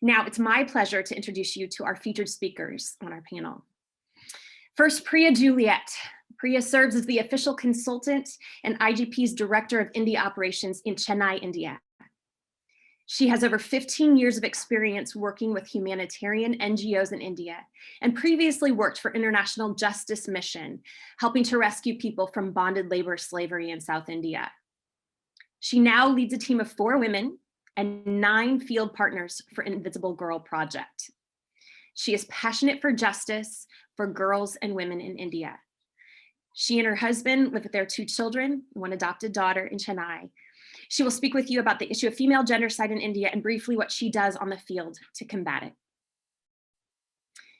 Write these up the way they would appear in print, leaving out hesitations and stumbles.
Now it's my pleasure to introduce you to our featured speakers on our panel. First, Priya Juliet. Priya serves as the official consultant and IGP's Director of India Operations in Chennai, India. She has over 15 years of experience working with humanitarian NGOs in India and previously worked for International Justice Mission, helping to rescue people from bonded labor slavery in South India. She now leads a team of 4 women and 9 field partners for Invisible Girl Project. She is passionate for justice for girls and women in India. She and her husband live with their 2 children, 1 adopted daughter in Chennai. She will speak with you about the issue of female gendercide in India and briefly what she does on the field to combat it.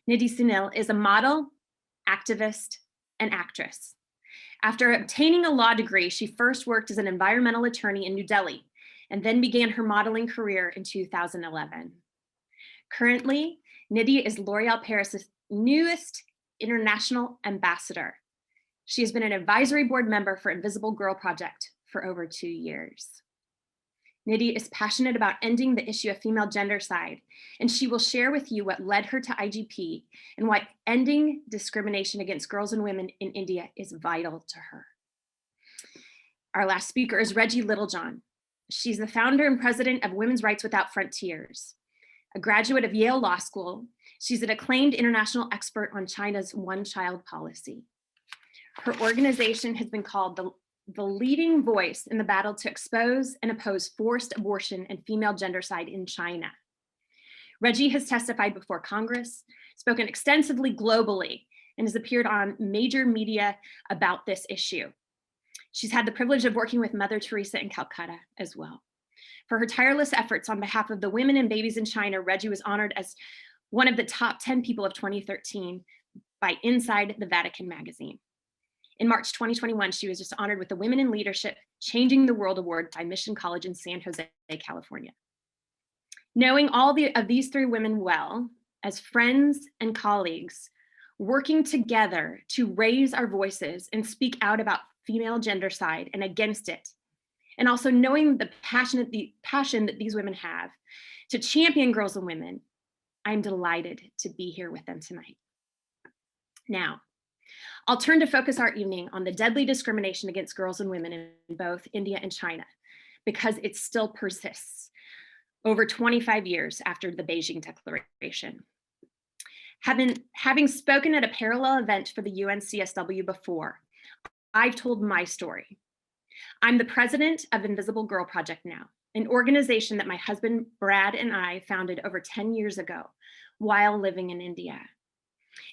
Nidhi Sunil is a model, activist, and actress. After obtaining a law degree, she first worked as an environmental attorney in New Delhi and then began her modeling career in 2011. Currently, Nidhi is L'Oreal Paris' newest international ambassador. She has been an advisory board member for Invisible Girl Project for over 2 years. Nidhi is passionate about ending the issue of female gendercide, and she will share with you what led her to IGP and why ending discrimination against girls and women in India is vital to her. Our last speaker is Reggie Littlejohn. She's the founder and president of Women's Rights Without Frontiers. A graduate of Yale Law School, she's an acclaimed international expert on China's one-child policy. Her organization has been called the leading voice in the battle to expose and oppose forced abortion and female gendercide in China. Reggie has testified before Congress, spoken extensively globally, and has appeared on major media about this issue. She's had the privilege of working with Mother Teresa in Calcutta as well. For her tireless efforts on behalf of the women and babies in China, Reggie was honored as one of the top 10 people of 2013 by Inside the Vatican magazine. In March 2021, she was just honored with the Women in Leadership Changing the World Award by Mission College in San Jose, California. Knowing all of these 3 women well, as friends and colleagues, working together to raise our voices and speak out about female gendercide and against it, and also knowing the passion that these women have to champion girls and women, I'm delighted to be here with them tonight. Now, I'll turn to focus our evening on the deadly discrimination against girls and women in both India and China, because it still persists over 25 years after the Beijing Declaration. Having spoken at a parallel event for the UNCSW before, I've told my story. I'm the president of Invisible Girl Project now, an organization that my husband Brad and I founded over 10 years ago while living in India.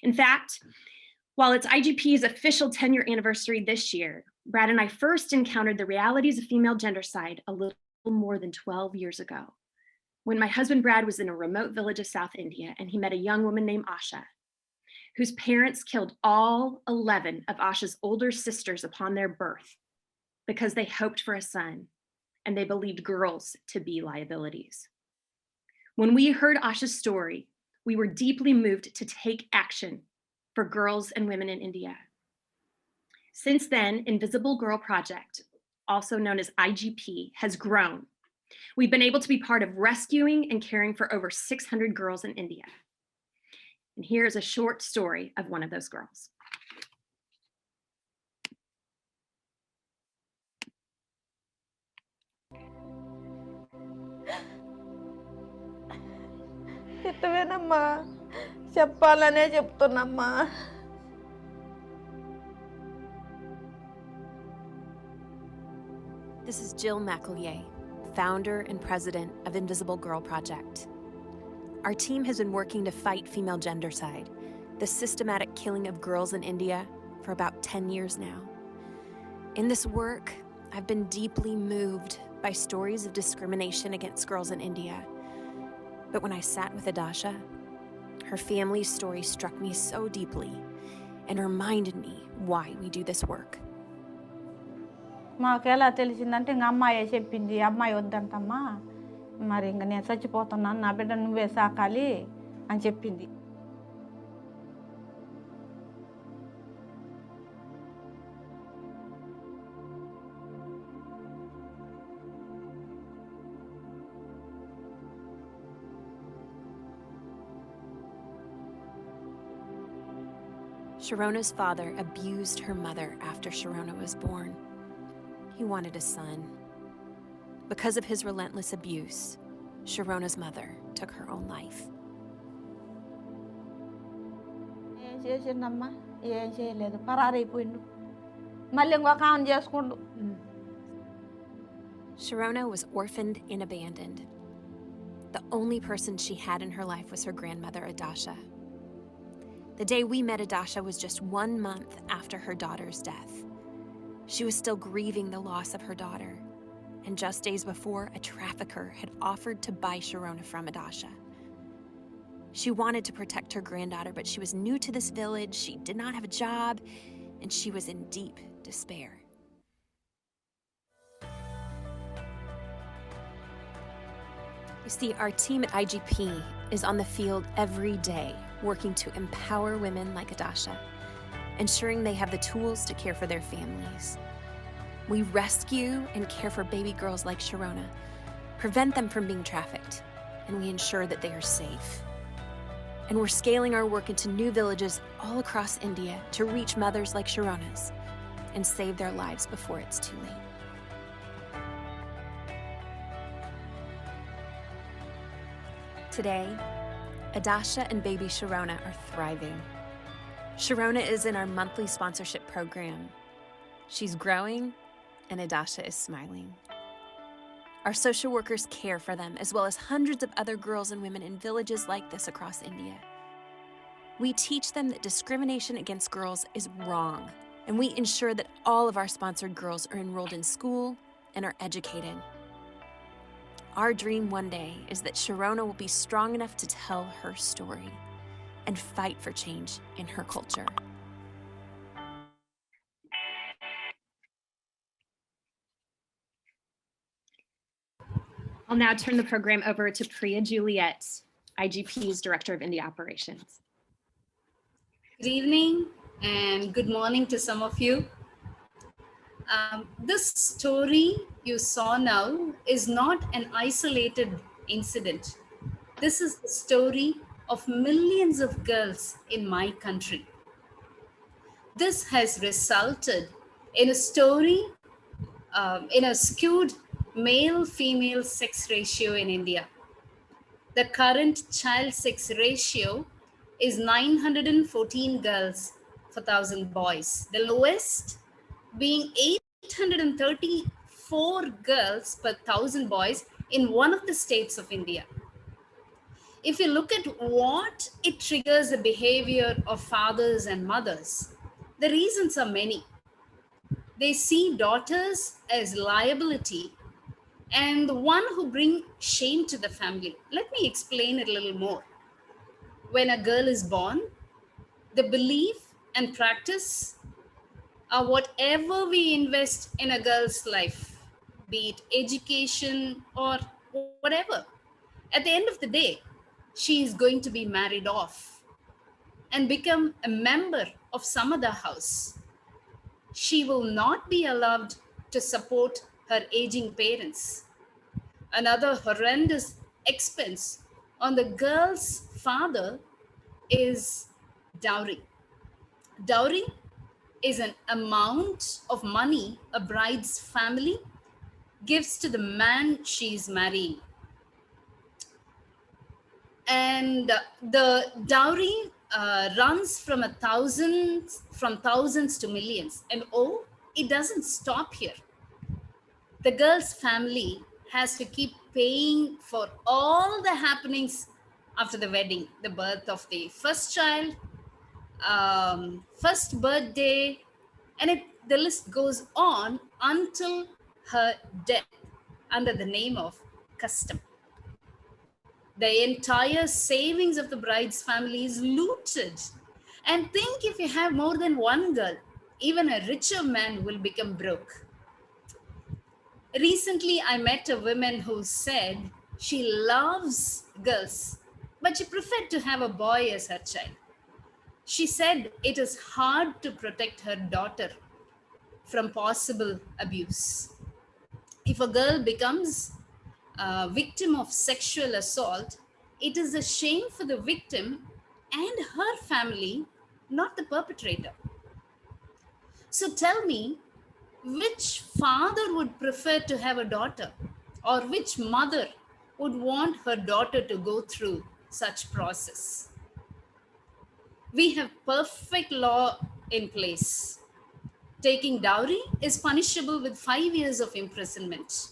In fact, while it's IGP's official 10-year anniversary this year, Brad and I first encountered the realities of female gendercide a little more than 12 years ago, when my husband Brad was in a remote village of South India and he met a young woman named Asha, whose parents killed all 11 of Asha's older sisters upon their birth because they hoped for a son and they believed girls to be liabilities. When we heard Asha's story, we were deeply moved to take action for girls and women in India. Since then, Invisible Girl Project, also known as IGP, has grown. We've been able to be part of rescuing and caring for over 600 girls in India. And here's a short story of one of those girls. తిట్టవేనమ్మా చెప్పాలనే చెప్తున్నామ్మా This is Jill McElya, founder and president of Invisible Girl Project. Our team has been working to fight female gendercide, the systematic killing of girls in India, for about 10 years now. In this work, I've been deeply moved by stories of discrimination against girls in India. But when I sat with Adasha, her family's story struck me so deeply and reminded me why we do this work. మాకు ఎలా తెలిసిందంటే ఇంక అమ్మాయి చెప్పింది అమ్మాయి వద్దంటమ్మా మరి ఇంక నేను చచ్చిపోతున్నాను నా బిడ్డ నువ్వే సాకాలి అని చెప్పింది Sharona's father abused her mother after Sharona was born. He wanted a son. Because of his relentless abuse, Sharona's mother took her own life. ఏం చేసిండమ్మా ఏం చేయలేదు పరారైపోయిండు మళ్ళీ ఇంకొక ఆమెను చేసుకుండు Sharona was orphaned and abandoned. The only person she had in her life was her grandmother, Adasha. The day we met Adasha was just 1 month after her daughter's death. She was still grieving the loss of her daughter, and just days before, a trafficker had offered to buy Sharona from Adasha. She wanted to protect her granddaughter, but she was new to this village, she did not have a job, and she was in deep despair. You see, our team at IGP is on the field every day, working to empower women like Adasha, ensuring they have the tools to care for their families. We rescue and care for baby girls like Sharona, prevent them from being trafficked, and we ensure that they are safe. And we're scaling our work into new villages all across India to reach mothers like Sharona's and save their lives before it's too late. Today, Adasha and baby Sharona are thriving. Sharona is in our monthly sponsorship program. She's growing, and Adasha is smiling. Our social workers care for them, as well as hundreds of other girls and women in villages like this across India. We teach them that discrimination against girls is wrong, and we ensure that all of our sponsored girls are enrolled in school and are educated. Our dream one day is that Sharona will be strong enough to tell her story and fight for change in her culture. I'll now turn the program over to Priya Juliet, IGP's Director of India Operations. Good evening and good morning to some of you. This story you saw now is not an isolated incident. This is the story of millions of girls in my country. This has resulted in a story, in a skewed male-female sex ratio in India. The current child sex ratio is 914 girls for 1,000 boys. The lowest being 834 girls per 1,000 boys in one of the states of India. If you look at what it triggers the behavior of fathers and mothers, the reasons are many. They see daughters as liability and the one who bring shame to the family. Let me explain it a little more. When a girl is born, the belief and practice are whatever we invest in a girl's life, be it education or whatever. At the end of the day, she is going to be married off and become a member of some other house. She will not be allowed to support her aging parents. Another horrendous expense on the girl's father is dowry. Dowry is an amount of money a bride's family gives to the man she's marrying. And the dowry runs from thousands to millions. And it doesn't stop here. The girl's family has to keep paying for all the happenings after the wedding, the birth of the first child, first birthday, and the list goes on until her death under the name of custom. The entire savings of the bride's family is looted. And think if you have more than one girl, even a richer man will become broke. Recently, I met a woman who said she loves girls, but she preferred to have a boy as her child. She said it is hard to protect her daughter from possible abuse. If a girl becomes a victim of sexual assault, it is a shame for the victim and her family not the perpetrator. So tell me, which father would prefer to have a daughter, or which mother would want her daughter to go through such process? We have perfect law in place. Taking dowry is punishable with 5 years of imprisonment.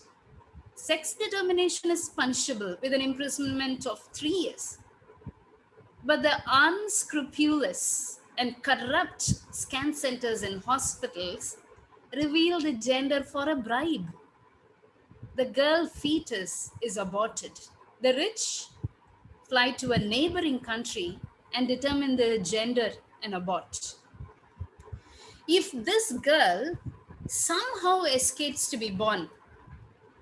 Sex determination is punishable with an imprisonment of 3 years. But the unscrupulous and corrupt scan centers and hospitals reveal the gender for a bribe. The girl fetus is aborted. The rich fly to a neighboring country and determine the gender and abort. If this girl somehow escapes to be born,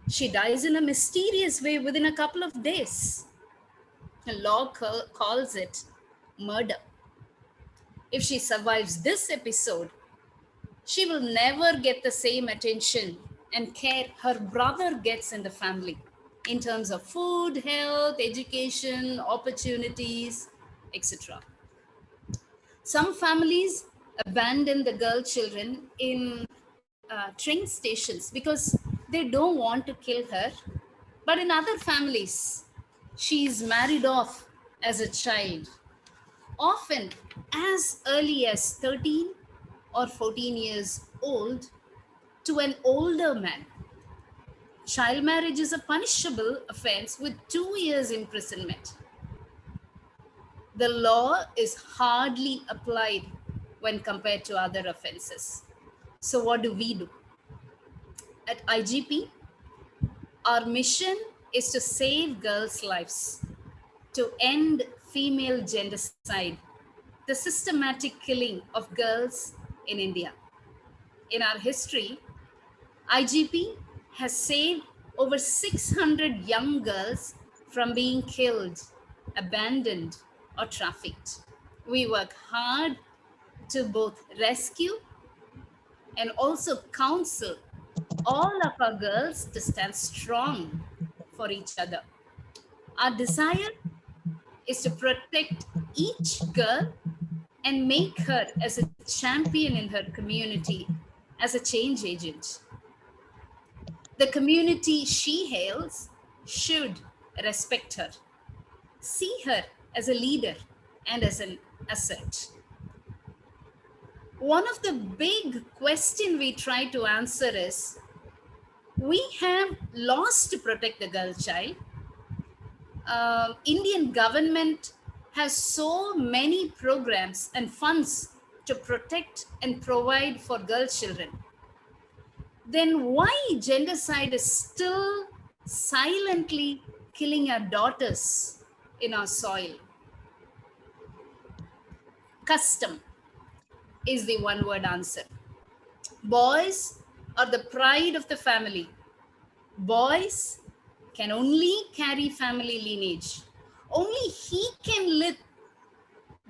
she dies in a mysterious way within a couple of days. The law calls it murder. If she survives this episode, she will never get the same attention and care her brother gets in the family in terms of food, health, education, opportunities, etc. Some families abandon the girl children in train stations because they don't want to kill her. But in other families, she is married off as a child, often as early as 13 or 14 years old, to an older man. Child marriage is a punishable offense with 2 years imprisonment. The law is hardly applied when compared to other offenses. So what do we do? At IGP, our mission is to save girls' lives, to end female gendercide, the systematic killing of girls in India. In our history, IGP has saved over 600 young girls from being killed, abandoned, or trafficked. We work hard to both rescue and also counsel all of our girls to stand strong for each other. Our desire is to protect each girl and make her as a champion in her community, as a change agent. The community she hails should respect her, see her as a leader and as an asset. One of the big questions we try to answer is, we have laws to protect the girl child. Indian government has so many programs and funds to protect and provide for girl children. Then why gendercide is still silently killing our daughters in our soil? Custom is the one-word answer. Boys are the pride of the family. Boys can only carry family lineage. Only he can lit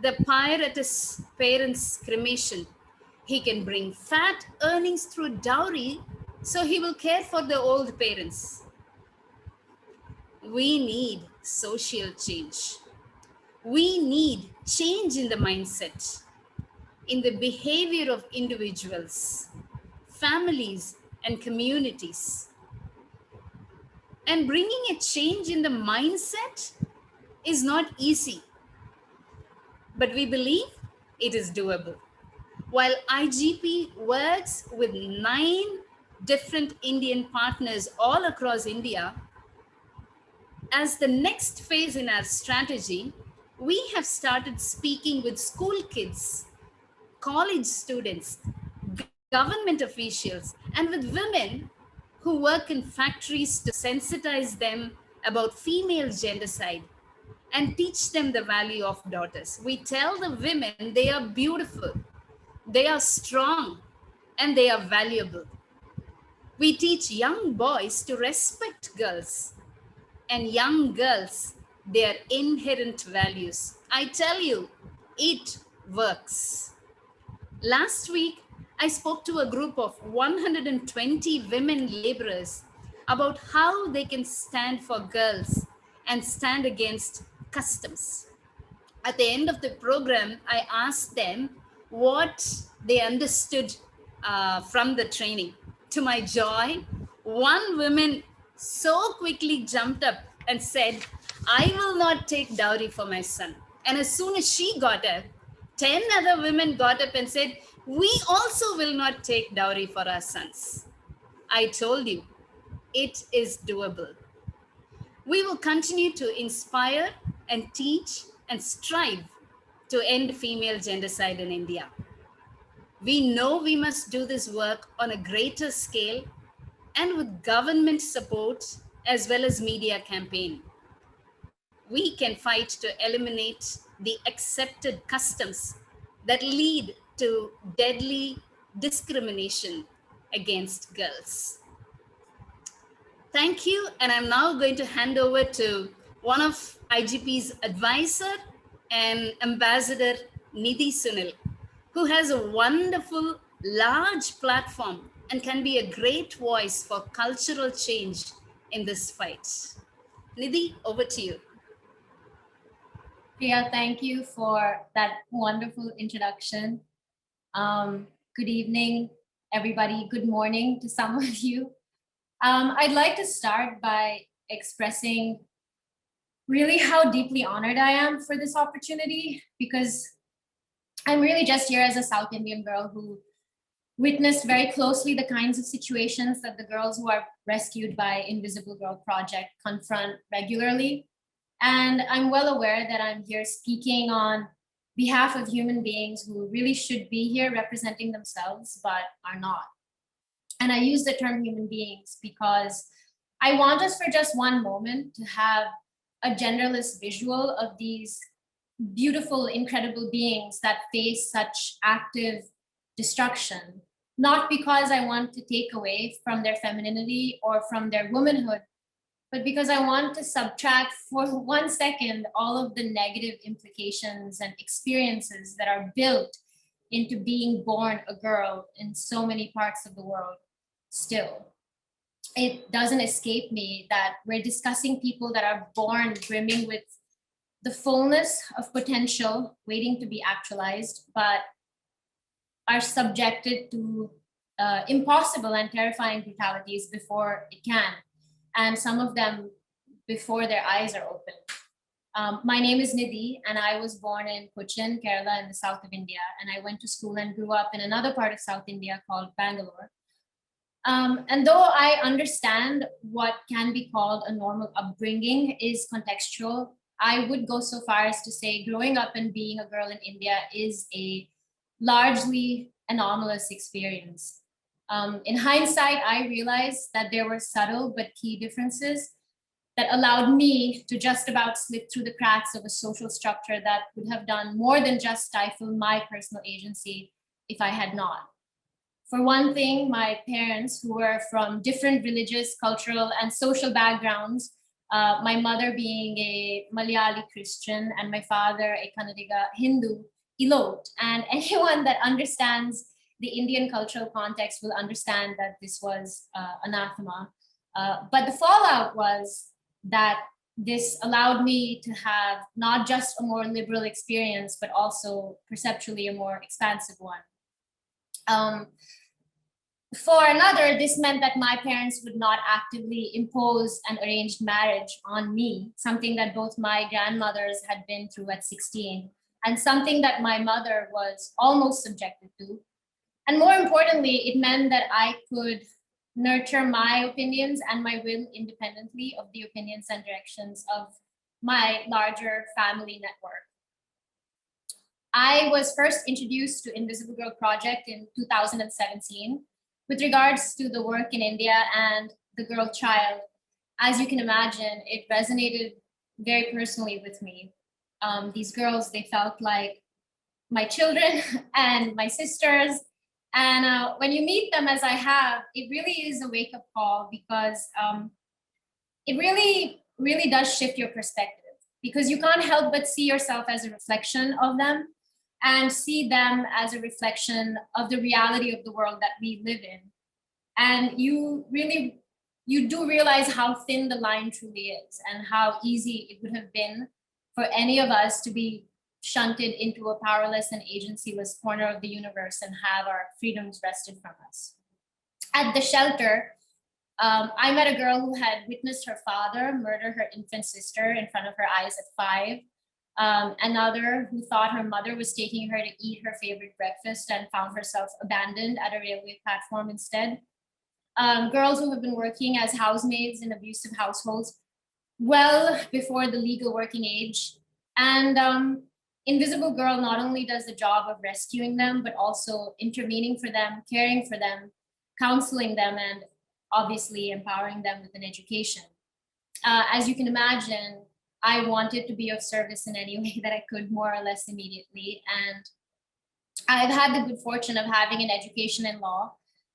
the pyre at his parents' cremation. He can bring fat earnings through dowry, so he will care for the old parents. We need social change. We need change in the mindset, in the behavior of individuals, families, and communities. And bringing a change in the mindset is not easy, but we believe it is doable. While IGP works with 9 different Indian partners all across India, as the next phase in our strategy, we have started speaking with school kids, college students, government officials, and with women who work in factories to sensitize them about female gendercide and teach them the value of daughters. We tell the women they are beautiful, they are strong, and they are valuable. We teach young boys to respect girls and young girls their inherent values. I tell you, it works. Last week, I spoke to a group of 120 women laborers about how they can stand for girls and stand against customs. At the end of the program, I asked them what they understood from the training. To my joy, one woman so quickly jumped up and said, I will not take dowry for my son. And as soon as she got up, 10 other women got up and said, we also will not take dowry for our sons. I told you, it is doable. We will continue to inspire and teach and strive to end female gendercide in India. We know we must do this work on a greater scale and with government support as well as media campaign. We can fight to eliminate the accepted customs that lead to deadly discrimination against girls. Thank you. And I'm now going to hand over to one of IGP's advisor and ambassador, Nidhi Sunil, who has a wonderful, large platform and can be a great voice for cultural change in this fight. Nidhi, over to you. Priya, thank you for that wonderful introduction. Good evening, everybody. Good morning to some of you. I'd like to start by expressing really how deeply honored I am for this opportunity, because I'm really just here as a South Indian girl who witnessed very closely the kinds of situations that the girls who are rescued by Invisible Girl Project confront regularly. And I'm well aware that I'm here speaking on behalf of human beings who really should be here representing themselves, but are not. And I use the term human beings because I want us for just one moment to have a genderless visual of these beautiful, incredible beings that face such active destruction, not because I want to take away from their femininity or from their womanhood, but because I want to subtract for 1 second all of the negative implications and experiences that are built into being born a girl in so many parts of the world still. It doesn't escape me that we're discussing people that are born brimming with the fullness of potential waiting to be actualized, but are subjected to impossible and terrifying brutalities before it can. And some of them before their eyes are open. My name is Nidhi, and I was born in Cochin, Kerala in the south of India. And I went to school and grew up in another part of South India called Bangalore. And though I understand what can be called a normal upbringing is contextual, I would go so far as to say growing up and being a girl in India is a largely anomalous experience. In hindsight, I realized that there were subtle but key differences that allowed me to just about slip through the cracks of a social structure that would have done more than just stifle my personal agency if I had not. For one thing, my parents, who were from different religious, cultural, and social backgrounds, my mother being a Malayali Christian and my father a Kannadiga Hindu, eloped. And anyone that understands the Indian cultural context will understand that this was anathema. But the fallout was that this allowed me to have not just a more liberal experience, but also perceptually a more expansive one. For another, this meant that my parents would not actively impose an arranged marriage on me, something that both my grandmothers had been through at 16, and something that my mother was almost subjected to. And more importantly, it meant that I could nurture my opinions and my will independently of the opinions and directions of my larger family network. I was first introduced to Invisible Girl Project in 2017 with regards to the work in India and the girl child. As you can imagine, it resonated very personally with me. These girls, they felt like my children and my sisters. And when you meet them, as I have, it really is a wake-up call because it really does shift your perspective, because you can't help but see yourself as a reflection of them and see them as a reflection of the reality of the world that we live in. And you do realize how thin the line truly is and how easy it would have been for any of us to be shunted into a powerless and agencyless corner of the universe and have our freedoms wrested from us. At the shelter, I met a girl who had witnessed her father murder her infant sister in front of her eyes at 5. Another who thought her mother was taking her to eat her favorite breakfast and found herself abandoned at a railway platform instead. Girls who have been working as housemaids in abusive households well before the legal working age. And Invisible Girl not only does the job of rescuing them, but also intervening for them, caring for them, counseling them, and obviously empowering them with an education. As you can imagine, I wanted to be of service in any way that I could, more or less immediately. And I've had the good fortune of having an education in law.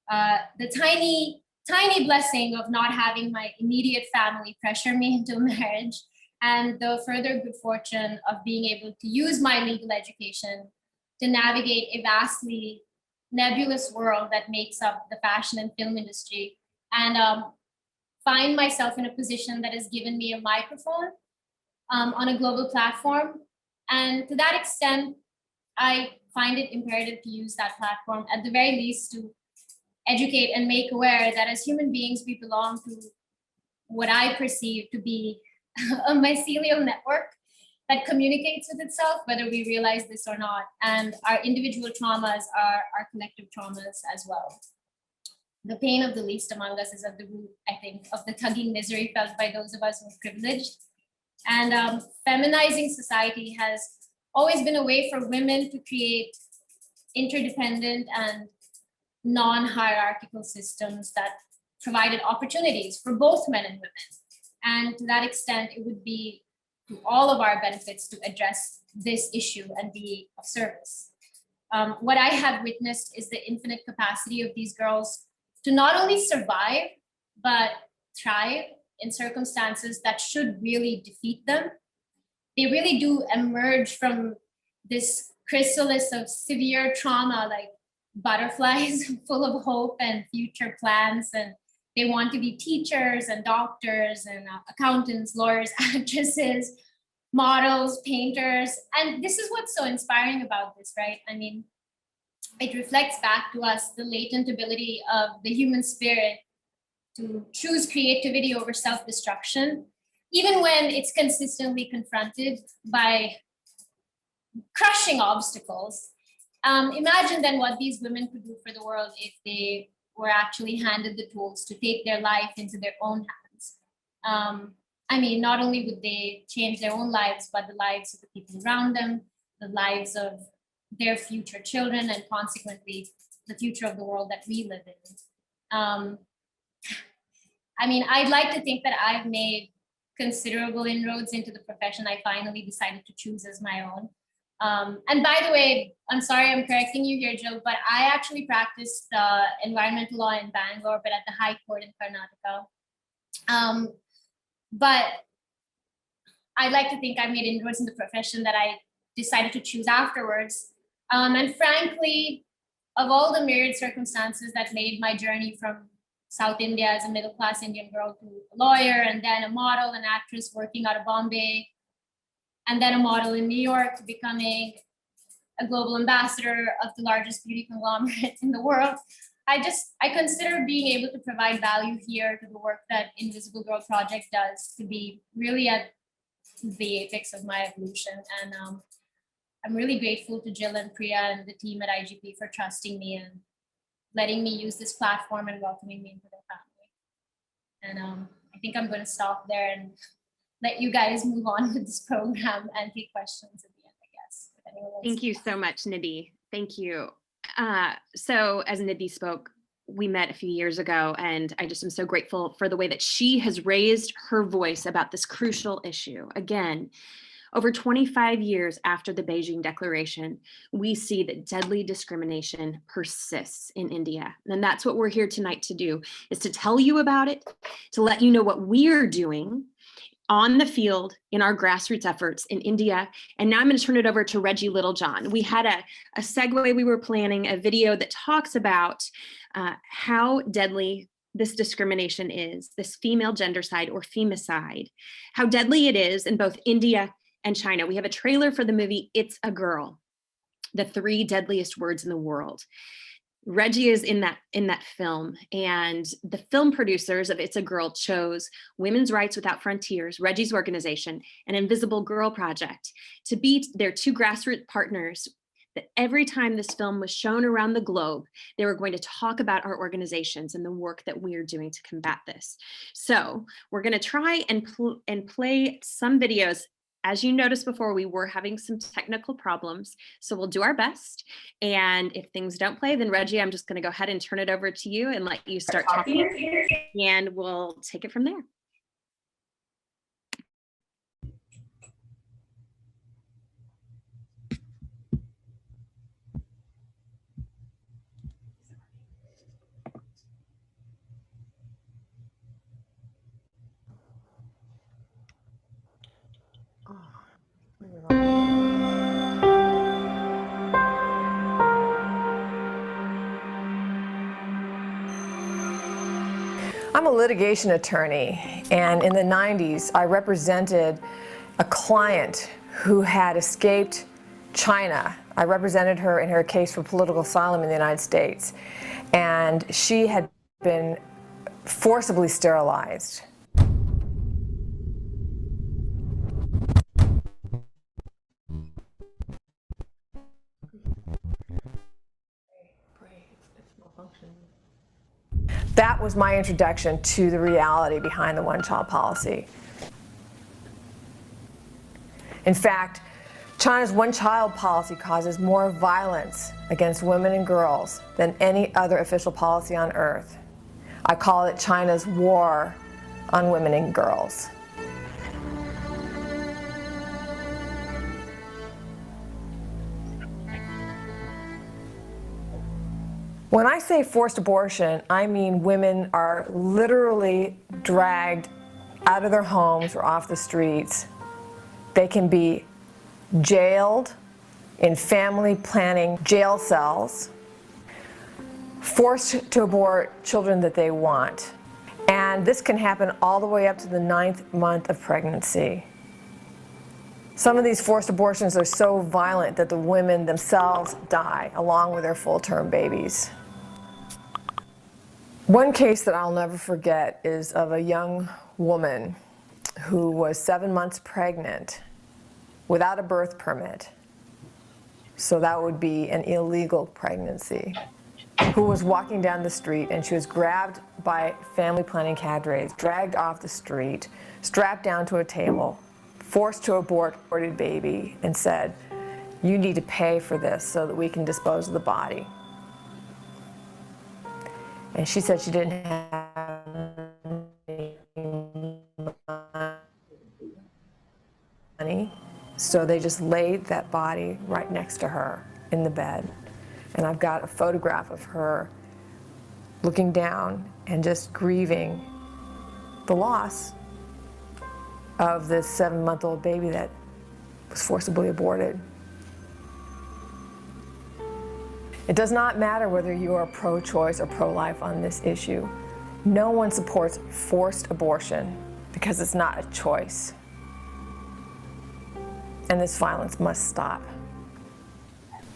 The tiny blessing of not having my immediate family pressure me into marriage, and the further good fortune of being able to use my legal education to navigate a vastly nebulous world that makes up the fashion and film industry, and find myself in a position that has given me a microphone on a global platform. And to that extent, I find it imperative to use that platform, at the very least, to educate and make aware that as human beings, we belong to what I perceive to be a mycelial network that communicates with itself, whether we realize this or not. And our individual traumas are our collective traumas as well. The pain of the least among us is at the root, I think, of the tugging misery felt by those of us who are privileged. And feminizing society has always been a way for women to create interdependent and non-hierarchical systems that provided opportunities for both men and women. And to that extent, it would be to all of our benefits to address this issue and be of service. What I have witnessed is the infinite capacity of these girls to not only survive, but thrive in circumstances that should really defeat them. They really do emerge from this chrysalis of severe trauma, like butterflies full of hope and future plans. And they want to be teachers and doctors and accountants, lawyers, actresses, models, painters. And this is what's so inspiring about this, right? I mean, it reflects back to us the latent ability of the human spirit to choose creativity over self-destruction, even when it's consistently confronted by crushing obstacles. Imagine then what these women could do for the world if they were actually handed the tools to take their life into their own hands. I mean, not only would they change their own lives, but the lives of the people around them, the lives of their future children, and consequently, the future of the world that we live in. I mean, I'd like to think that I've made considerable inroads into the profession I finally decided to choose as my own. And by the way, I'm sorry I'm correcting you here, Jill, but I actually practiced environmental law in Bangalore, but at the High Court in Karnataka. But I'd like to think I made inroads in the profession that I decided to choose afterwards. And frankly, of all the myriad circumstances that made my journey from South India as a middle-class Indian girl to a lawyer, and then a model and actress working out of Bombay, and then a model in New York, to becoming a global ambassador of the largest beauty conglomerate in the world, I consider being able to provide value here to the work that Invisible Girl Project does to be really at the apex of my evolution. And I'm really grateful to Jill and Priya and the team at IGP for trusting me and letting me use this platform and welcoming me into their family. And I think I'm going to stop there and let you guys move on with this program and take questions at the end, I guess. Thank you so much, Nidhi. Thank you. So as Nidhi spoke, we met a few years ago, and I just am so grateful for the way that she has raised her voice about this crucial issue. Again, over 25 years after the Beijing Declaration, we see that deadly discrimination persists in India. And that's what we're here tonight to do, is to tell you about it, to let you know what we're doing on the field in our grassroots efforts in India. And now I'm going to turn it over to Reggie Littlejohn. We had a segue, we were planning a video that talks about how deadly this discrimination is, this female gendercide or femicide, how deadly it is in both India and China. We have a trailer for the movie It's a Girl, the 3 deadliest words in the world. Reggie is in that film, and the film producers of It's a Girl chose Women's Rights Without Frontiers, Reggie's organization, and Invisible Girl Project to be their 2 grassroots partners. That every time this film was shown around the globe, they were going to talk about our organizations and the work that we are doing to combat this. So we're going to try and play some videos. As you noticed before, we were having some technical problems, so we'll do our best. And if things don't play, then Reggie, I'm just going to go ahead and turn it over to you and let you start talking, and we'll take it from there. I'm a litigation attorney, and in the 90s, I represented a client who had escaped China. I represented her in her case for political asylum in the United States, and she had been forcibly sterilized. That was my introduction to the reality behind the one-child policy. In fact, China's one-child policy causes more violence against women and girls than any other official policy on earth. I call it China's war on women and girls. When I say forced abortion, I mean women are literally dragged out of their homes or off the streets. They can be jailed in family planning jail cells, forced to abort children that they want. And this can happen all the way up to the 9th month of pregnancy. Some of these forced abortions are so violent that the women themselves die along with their full-term babies. One case that I'll never forget is of a young woman who was 7 months pregnant without a birth permit. So that would be an illegal pregnancy, who was walking down the street, and she was grabbed by family planning cadres, dragged off the street, strapped down to a table, forced to aborted baby, and said, "You need to pay for this so that we can dispose of the body." And she said she didn't have any money, so they just laid that body right next to her in the bed. And I've got a photograph of her looking down and just grieving the loss of this 7-month-old baby that was forcibly aborted. It does not matter whether you are pro-choice or pro-life on this issue. No one supports forced abortion because it's not a choice. And this violence must stop.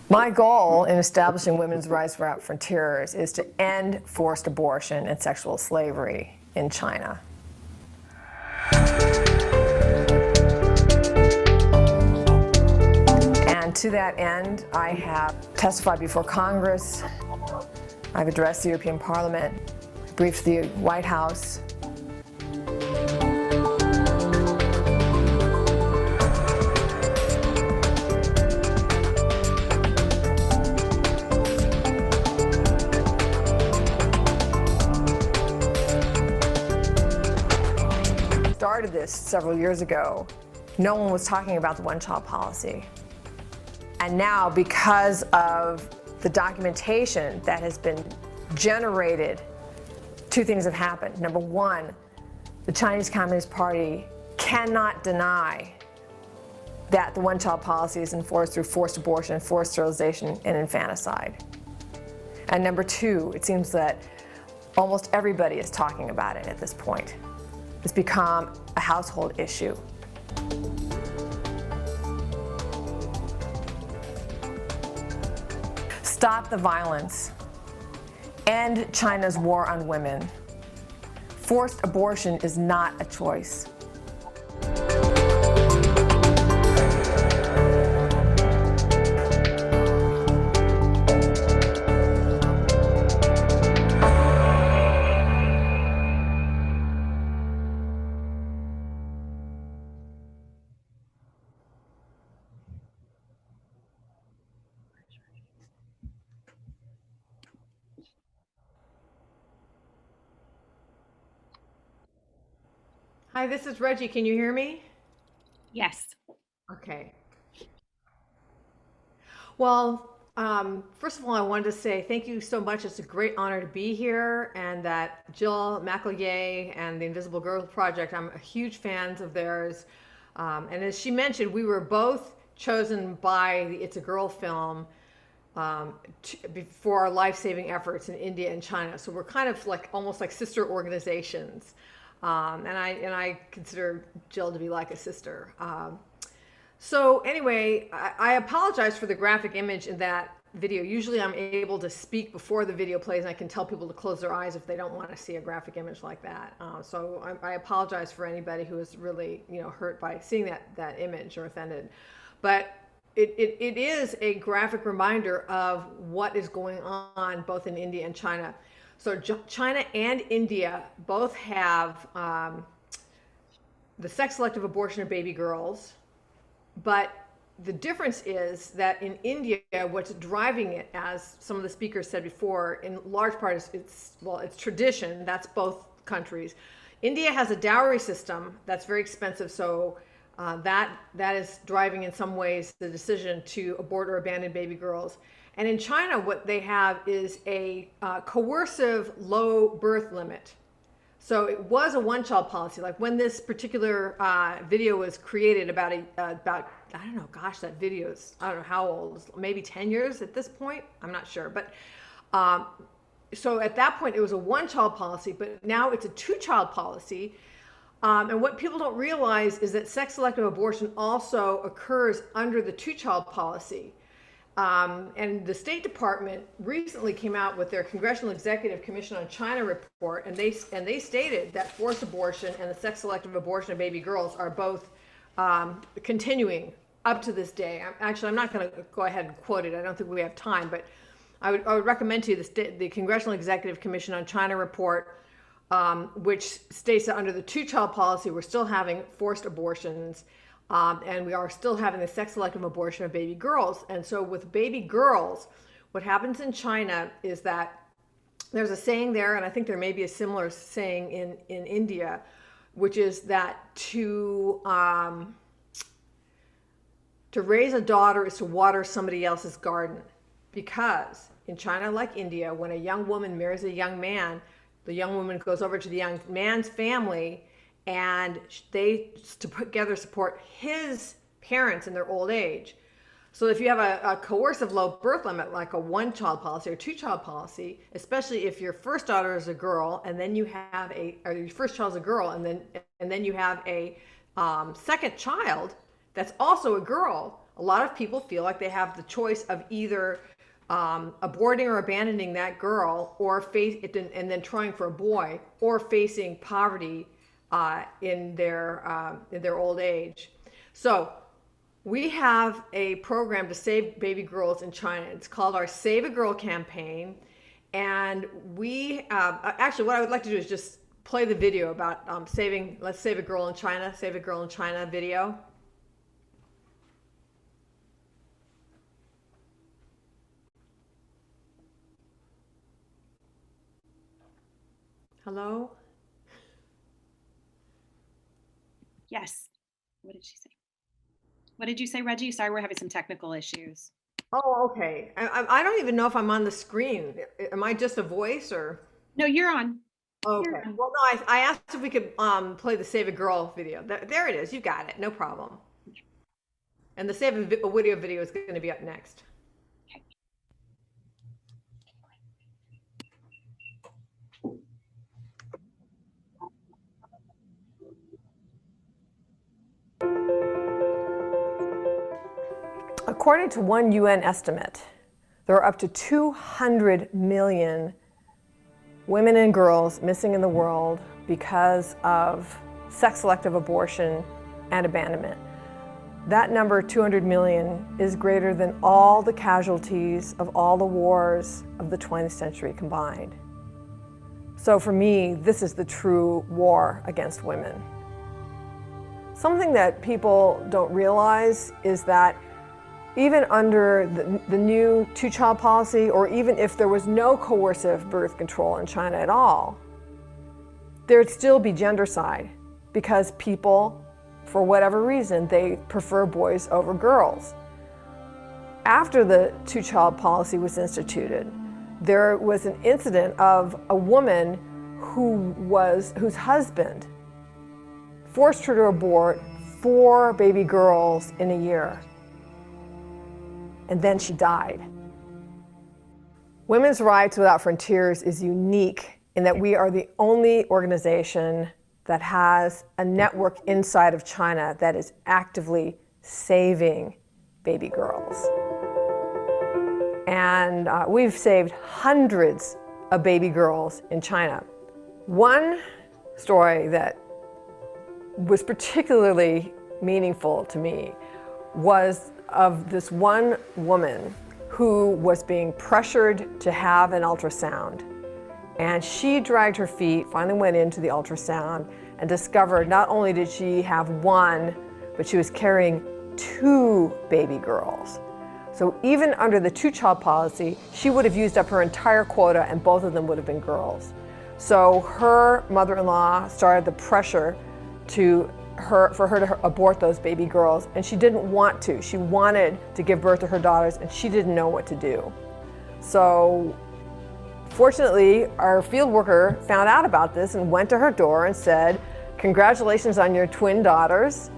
My goal in establishing women's rights without frontiers is to end forced abortion and sexual slavery in China. And to that end, I have testified before Congress, I've addressed the European Parliament, briefed the White House. Started this several years ago. No one was talking about the one-child policy. And now, because of the documentation that has been generated, 2 things have happened. Number one, the Chinese Communist Party cannot deny that the one-child policy is enforced through forced abortion, forced sterilization, and infanticide. And number two, it seems that almost everybody is talking about it at this point. It's become a household issue. Stop the violence. End China's war on women. Forced abortion is not a choice. Hi, this is Reggie. Can you hear me? Yes. Okay. Well, first of all, I wanted to say thank you so much. It's a great honor to be here, and that Jill McElya and the Invisible Girl Project, I'm a huge fan of theirs. And as she mentioned, we were both chosen by the It's a Girl film for our life-saving efforts in India and China. So we're kind of like almost like sister organizations. And I consider Jill to be like a sister. So anyway, I apologize for the graphic image in that video. Usually I'm able to speak before the video plays, and I can tell people to close their eyes if they don't want to see a graphic image like that. So I apologize for anybody who is really, hurt by seeing that image or offended. But it is a graphic reminder of what is going on both in India and China. So China and India both have the sex-selective abortion of baby girls, but the difference is that in India, what's driving it, as some of the speakers said before, in large part it's tradition. That's both countries. India has a dowry system that's very expensive, so that is driving in some ways the decision to abort or abandon baby girls. And in China, what they have is a coercive low birth limit. So it was a one-child policy. Like when this particular video was created about I don't know, gosh, that video is, I don't know how old, maybe 10 years at this point. I'm not sure. But so at that point, it was a one-child policy, but now it's a two-child policy. And what people don't realize is that sex-selective abortion also occurs under the two-child policy. And the State Department recently came out with their Congressional Executive Commission on China report, and they stated that forced abortion and the sex-selective abortion of baby girls are both continuing up to this day. I'm not going to go ahead and quote it. I don't think we have time, but I would recommend to you the Congressional Executive Commission on China report, which states that under the two-child policy, we're still having forced abortions. And we are still having the sex-selective abortion of baby girls. And so with baby girls, what happens in China is that there's a saying there, and I think there may be a similar saying in India, which is that to raise a daughter is to water somebody else's garden. Because in China, like India, when a young woman marries a young man, the young woman goes over to the young man's family, and they together support his parents in their old age. So if you have a coercive low birth limit, like a one-child policy or two-child policy, especially if your first daughter is a girl, and then you have or your first child is a girl, and then you have a second child that's also a girl, a lot of people feel like they have the choice of either aborting or abandoning that girl, or and then trying for a boy, or facing poverty in their old age. So we have a program to save baby girls in China. It's called our Save a Girl campaign. And we, actually what I would like to do is just play the video about let's save a girl in China, Save a Girl in China video. Hello? Yes. What did she say? What did you say, Reggie? Sorry, we're having some technical issues. Oh, okay. I don't even know if I'm on the screen. Am I just a voice or? No, you're on. Okay. You're on. Well, no, I asked if we could play the Save a Girl video. There it is. You got it. No problem. And the Save a video is going to be up next. According to one UN estimate, There are up to 200 million women and girls missing in the world because of sex-selective abortion and abandonment. That number, 200 million, is greater than all the casualties of all the wars of the 20th century combined. So for me, this is the true war against women. Something that people don't realize is that even under the new two-child policy, or even if there was no coercive birth control in China at all, there'd still be gendercide because people, for whatever reason, they prefer boys over girls. After the two-child policy was instituted, there was an incident of a woman whose husband forced her to abort 4 baby girls in a year. And then she died. Women's Rights Without Frontiers is unique in that we are the only organization that has a network inside of China that is actively saving baby girls. And we've saved hundreds of baby girls in China. One story that was particularly meaningful to me was of this one woman who was being pressured to have an ultrasound. And she dragged her feet, finally went into the ultrasound, and discovered not only did she have 1, but she was carrying 2 baby girls. So even under the two-child policy, she would have used up her entire quota and both of them would have been girls. So her mother-in-law started the pressure for her to abort those baby girls, and she didn't want to. She wanted to give birth to her daughters, and she didn't know what to do. So fortunately, our field worker found out about this and went to her door and said, "Congratulations on your twin daughters.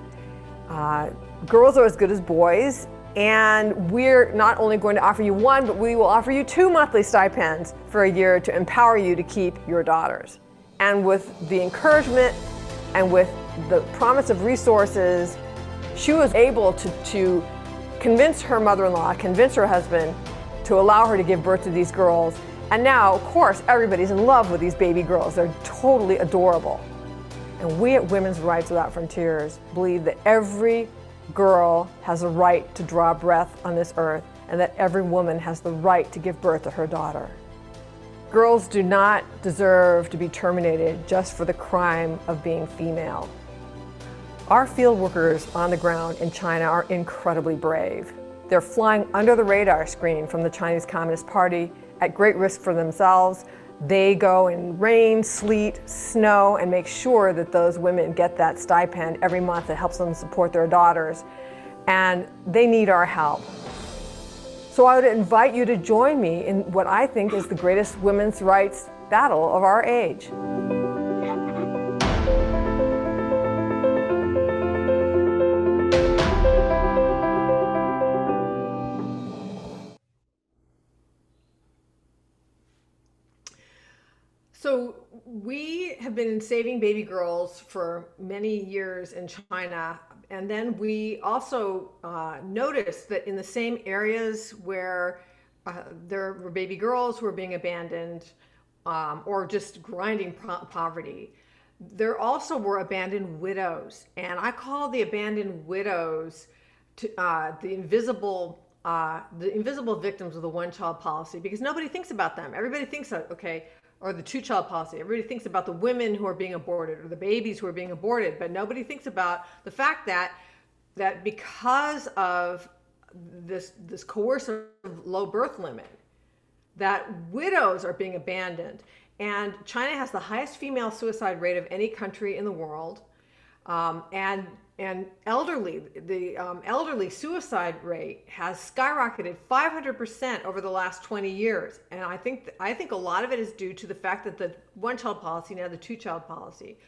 Girls are as good as boys, and we're not only going to offer you 1, but we will offer you 2 monthly stipends for a year to empower you to keep your daughters." And with the encouragement and with the promise of resources, she was able to convince her mother-in-law, convince her husband to allow her to give birth to these girls. And now, of course, everybody's in love with these baby girls. They're totally adorable. And we at Women's Rights Without Frontiers believe that every girl has a right to draw breath on this earth, and that every woman has the right to give birth to her daughter. Girls do not deserve to be terminated just for the crime of being female. Our field workers on the ground in China are incredibly brave. They're flying under the radar screen from the Chinese Communist Party at great risk for themselves. They go in rain, sleet, snow, and make sure that those women get that stipend every month that helps them support their daughters. And they need our help. So I would invite you to join me in what I think is the greatest women's rights battle of our age. So we have been saving baby girls for many years in China, and then we also noticed that in the same areas where there were baby girls who were being abandoned or just grinding poverty, there also were abandoned widows. And I call the abandoned widows the invisible victims of the one-child policy, because nobody thinks about them. Everybody thinks that, okay, or the two-child policy. Everybody thinks about the women who are being aborted or the babies who are being aborted, but nobody thinks about the fact that because of this coercive low birth limit, that widows are being abandoned. And China has the highest female suicide rate of any country in the world. And elderly suicide rate has skyrocketed 500% over the last 20 years. And I think a lot of it is due to the fact that the one-child policy, now the two-child policy,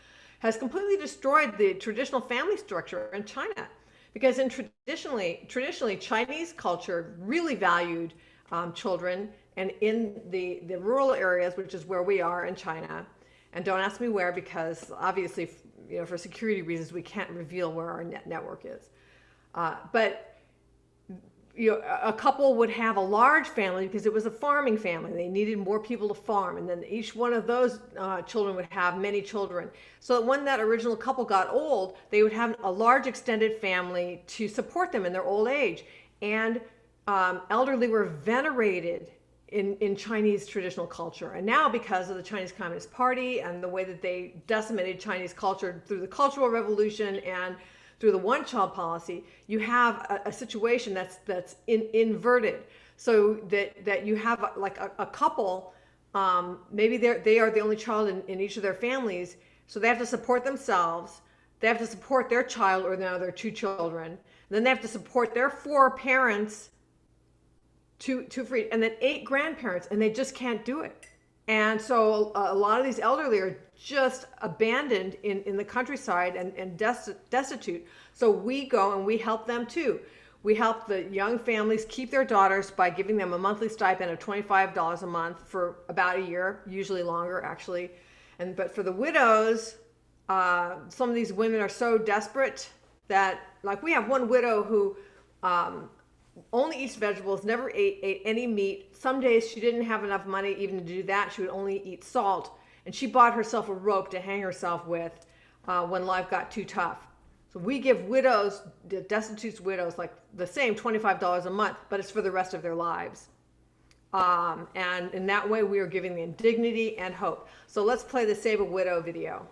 has completely destroyed the traditional family structure in China. Because traditionally Chinese culture really valued children, and in the rural areas, which is where we are in China, and don't ask me where, because obviously, for security reasons, we can't reveal where our network is. But a couple would have a large family because it was a farming family. They needed more people to farm. And then each one of those children would have many children. So that when that original couple got old, they would have a large extended family to support them in their old age. And elderly were venerated in Chinese traditional culture. And now, because of the Chinese Communist Party and the way that they decimated Chinese culture through the Cultural Revolution and through the one-child policy, you have a situation that's inverted. So that you have like a couple, maybe they are the only child in each of their families, so they have to support themselves, they have to support their child or now their 2 children, and then they have to support their 4 parents, two free, and then 8 grandparents, and they just can't do it. And so a lot of these elderly are just abandoned in the countryside and destitute. So we go and we help them too. We help the young families keep their daughters by giving them a monthly stipend of $25 a month for about a year, usually longer actually. But for the widows, some of these women are so desperate that, like, we have one widow who only eats vegetables, never ate any meat. Some days she didn't have enough money even to do that. She would only eat salt. And she bought herself a rope to hang herself with when life got too tough. So we give widows, destitute widows, like the same $25 a month, but it's for the rest of their lives. And in that way, we are giving them dignity and hope. So let's play the Save a Widow video.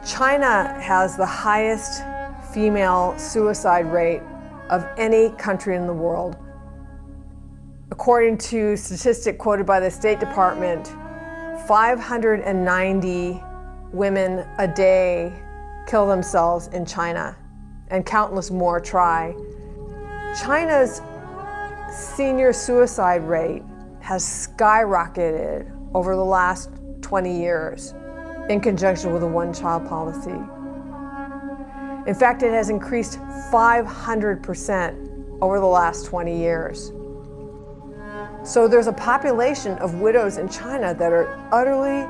China has the highest female suicide rate of any country in the world. According to statistic quoted by the State Department, 590 women a day kill themselves in China, and countless more try. China's senior suicide rate has skyrocketed over the last 20 years in conjunction with the one-child policy. In fact, it has increased 500% over the last 20 years. So there's a population of widows in China that are utterly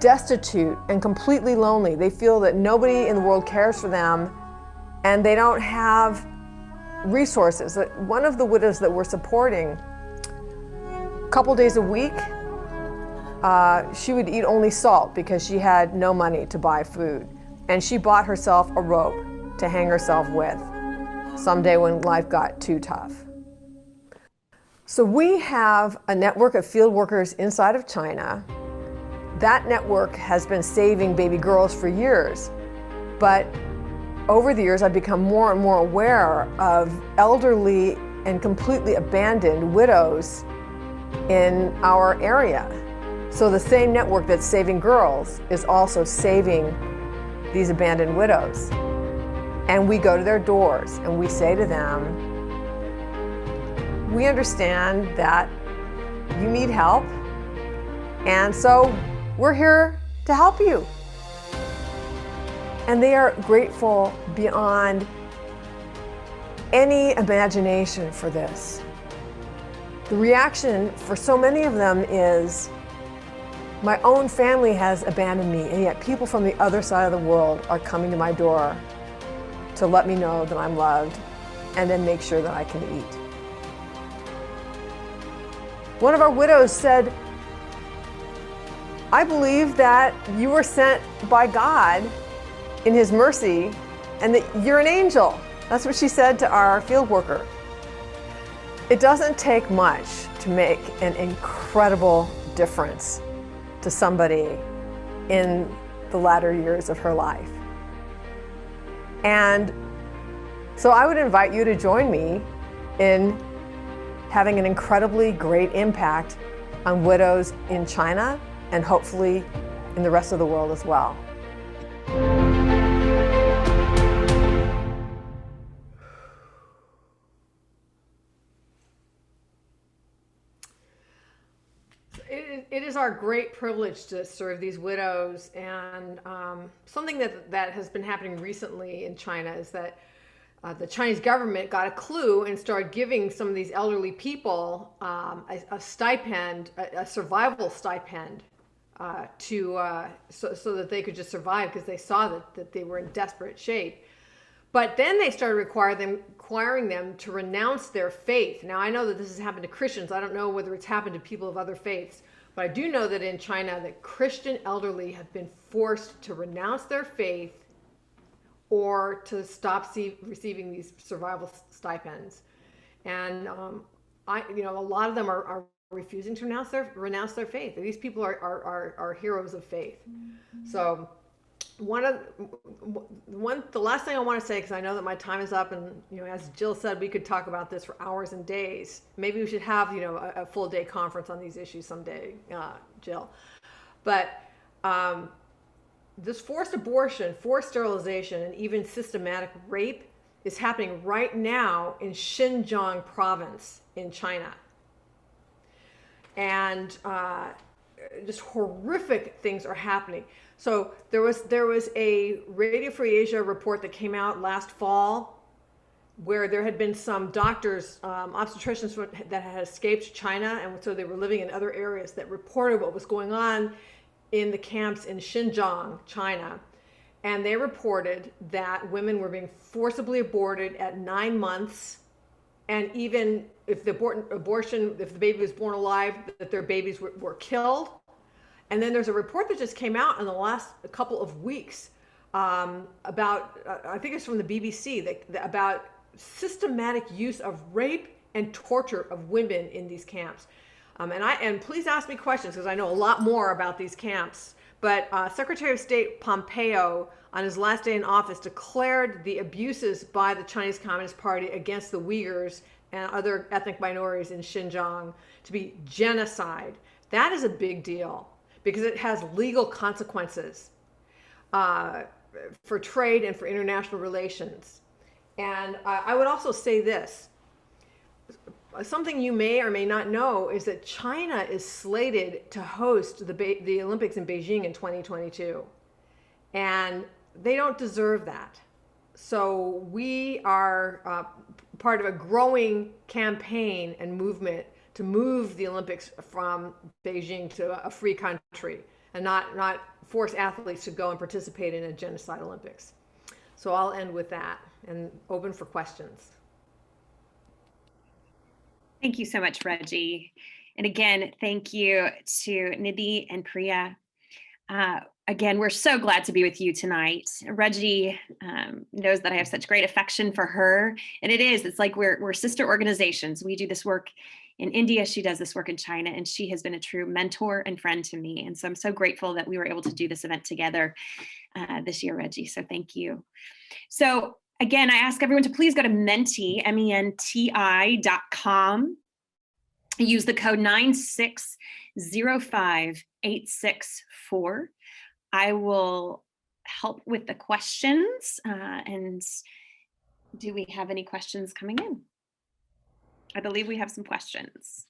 destitute and completely lonely. They feel that nobody in the world cares for them, and they don't have resources. One of the widows that we're supporting, a couple days a week, she would eat only salt because she had no money to buy food. And she bought herself a rope to hang herself with someday when life got too tough. So we have a network of field workers inside of China. That network has been saving baby girls for years. But over the years, I've become more and more aware of elderly and completely abandoned widows in our area. So the same network that's saving girls is also saving these abandoned widows. And we go to their doors and we say to them, we understand that you need help, and so we're here to help you. And they are grateful beyond any imagination for this. The reaction for so many of them is, my own family has abandoned me, and yet people from the other side of the world are coming to my door to let me know that I'm loved and then make sure that I can eat. One of our widows said, I believe that you were sent by God in His mercy and that you're an angel. That's what she said to our field worker. It doesn't take much to make an incredible difference to somebody in the latter years of her life. And so I would invite you to join me in having an incredibly great impact on widows in China and hopefully in the rest of the world as well. it is our great privilege to serve these widows, and something that has been happening recently in China is that the Chinese government got a clue and started giving some of these elderly people a stipend, a survival stipend, so that they could just survive, because they saw that they were in desperate shape. But then they started requiring them to renounce their faith. Now, I know that this has happened to Christians. I don't know whether it's happened to people of other faiths, but I do know that in China, that Christian elderly have been forced to renounce their faith or to stop receiving these survival stipends. And a lot of them are refusing to renounce their faith. These people are heroes of faith. So the last thing I want to say, because I know that my time is up, and as Jill said, we could talk about this for hours and days. Maybe we should have a full day conference on these issues someday, Jill. But this forced abortion, forced sterilization, and even systematic rape is happening right now in Xinjiang province in China. And just horrific things are happening. So there was a Radio Free Asia report that came out last fall, where there had been some doctors, obstetricians that had escaped China, and so they were living in other areas, that reported what was going on in the camps in Xinjiang, China. And they reported that women were being forcibly aborted at 9 months, and even if the if the baby was born alive, that their babies were killed. And then there's a report that just came out in the last couple of weeks about, I think it's from the BBC, about systematic use of rape and torture of women in these camps. And please ask me questions, because I know a lot more about these camps. But Secretary of State Pompeo, on his last day in office, declared the abuses by the Chinese Communist Party against the Uyghurs and other ethnic minorities in Xinjiang to be genocide. That is a big deal, because it has legal consequences for trade and for international relations. And I would also say this. Something you may or may not know is that China is slated to host the Olympics in Beijing in 2022. And they don't deserve that. So we are part of a growing campaign and movement to move the Olympics from Beijing to a free country, and not force athletes to go and participate in a genocide Olympics. So I'll end with that and open for questions. Thank you so much, Reggie. And again, thank you to Nidhi and Priya. Again, we're so glad to be with you tonight. Reggie knows that I have such great affection for her. And it's like we're sister organizations. We do this work in India. She does this work in China, and she has been a true mentor and friend to me. And so I'm so grateful that we were able to do this event together this year, Reggie. So thank you. So again, I ask everyone to please go to menti, menti.com. Use the code 9605864. I will help with the questions. And do we have any questions coming in? I believe we have some questions.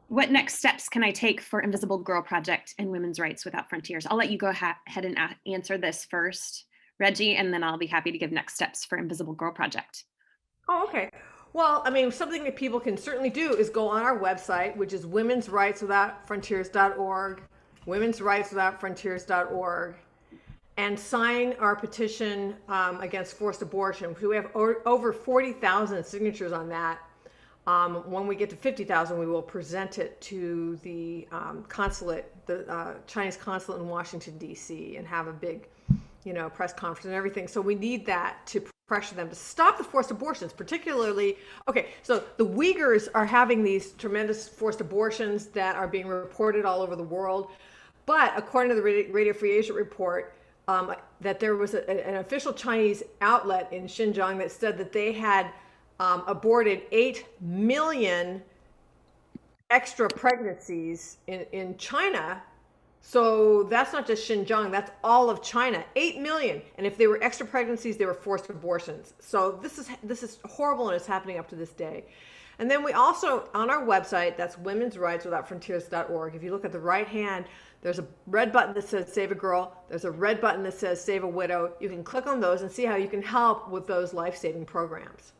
What next steps can I take for Invisible Girl Project and Women's Rights Without Frontiers? I'll let you go ahead and answer this first, Reggie, and then I'll be happy to give next steps for Invisible Girl Project. Oh, okay. Well, I mean, something that people can certainly do is go on our website, which is womensrightswithoutfrontiers.org, womensrightswithoutfrontiers.org, and sign our petition against forced abortion. We have over 40,000 signatures on that. When we get to 50,000, we will present it to the consulate, the Chinese consulate in Washington, D.C., and have a big, press conference and everything. So we need that to pressure them to stop the forced abortions, particularly. Okay, so the Uyghurs are having these tremendous forced abortions that are being reported all over the world. But according to the Radio Free Asia report, that there was an official Chinese outlet in Xinjiang that said that they had aborted 8 million extra pregnancies in China. So that's not just Xinjiang, that's all of China, 8 million. And if they were extra pregnancies, they were forced abortions. So this is horrible, and it's happening up to this day. And then we also, on our website, that's womensrightswithoutfrontiers.org, if you look at the right hand, there's a red button that says Save a Girl. There's a red button that says Save a Widow. You can click on those and see how you can help with those life-saving programs.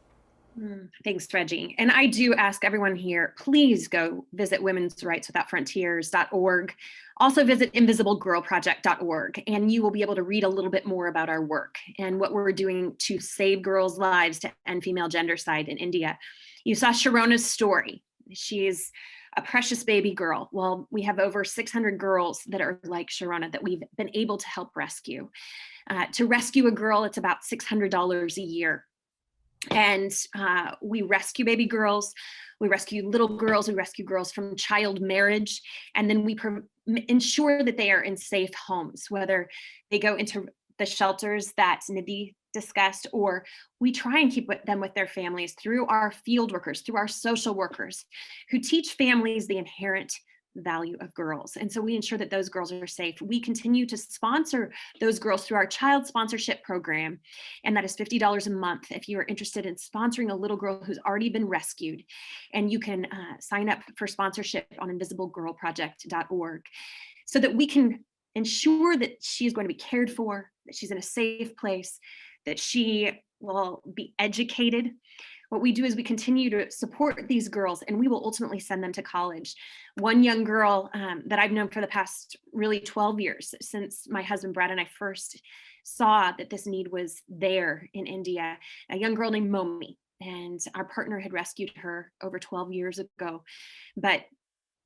Thanks, Reggie. And I do ask everyone here, please go visit womensrightswithoutfrontiers.org. Also visit invisiblegirlproject.org, and you will be able to read a little bit more about our work and what we're doing to save girls' lives to end female gendercide in India. You saw Sharona's story. She's a precious baby girl. Well, we have over 600 girls that are like Sharona that we've been able to help rescue. To rescue a girl, it's about $600 a year. And we rescue baby girls, we rescue little girls, we rescue girls from child marriage, and then we ensure that they are in safe homes, whether they go into the shelters that Nidhi discussed, or we try and keep them with their families through our field workers, through our social workers who teach families the inherent value of girls. And so we ensure that those girls are safe. We continue to sponsor those girls through our child sponsorship program, and that is $50 a month if you are interested in sponsoring a little girl who's already been rescued. And you can sign up for sponsorship on invisiblegirlproject.org so that we can ensure that she's going to be cared for, that she's in a safe place, that she will be educated. What we do is we continue to support these girls, and we will ultimately send them to college. One young girl that I've known for the past really 12 years, since my husband Brad and I first saw that this need was there in India, a young girl named Momi, and our partner had rescued her over 12 years ago, but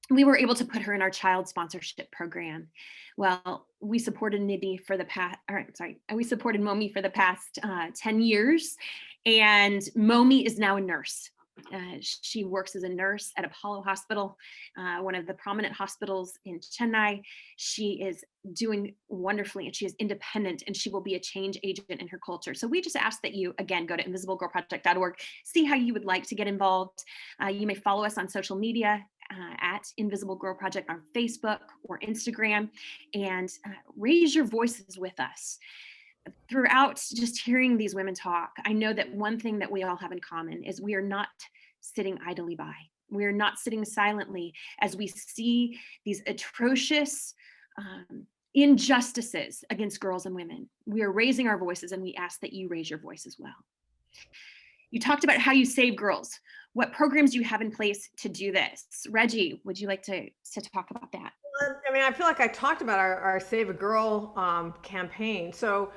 we were able to put her in our child sponsorship program. Well, we supported Momi for the past 10 years. And Momi is now a nurse. She works as a nurse at Apollo Hospital, one of the prominent hospitals in Chennai. She is doing wonderfully, and she is independent, and she will be a change agent in her culture. So we just ask that you, again, go to invisiblegirlproject.org, see how you would like to get involved. You may follow us on social media at Invisible Girl Project on Facebook or Instagram, and raise your voices with us. Throughout just hearing these women talk, I know that one thing that we all have in common is we are not sitting idly by. We are not sitting silently as we see these atrocious injustices against girls and women. We are raising our voices, and we ask that you raise your voice as well. You talked about how you save girls. What programs do you have in place to do this? Reggie, would you like to talk about that? I mean, I feel like I talked about our Save a Girl campaign. So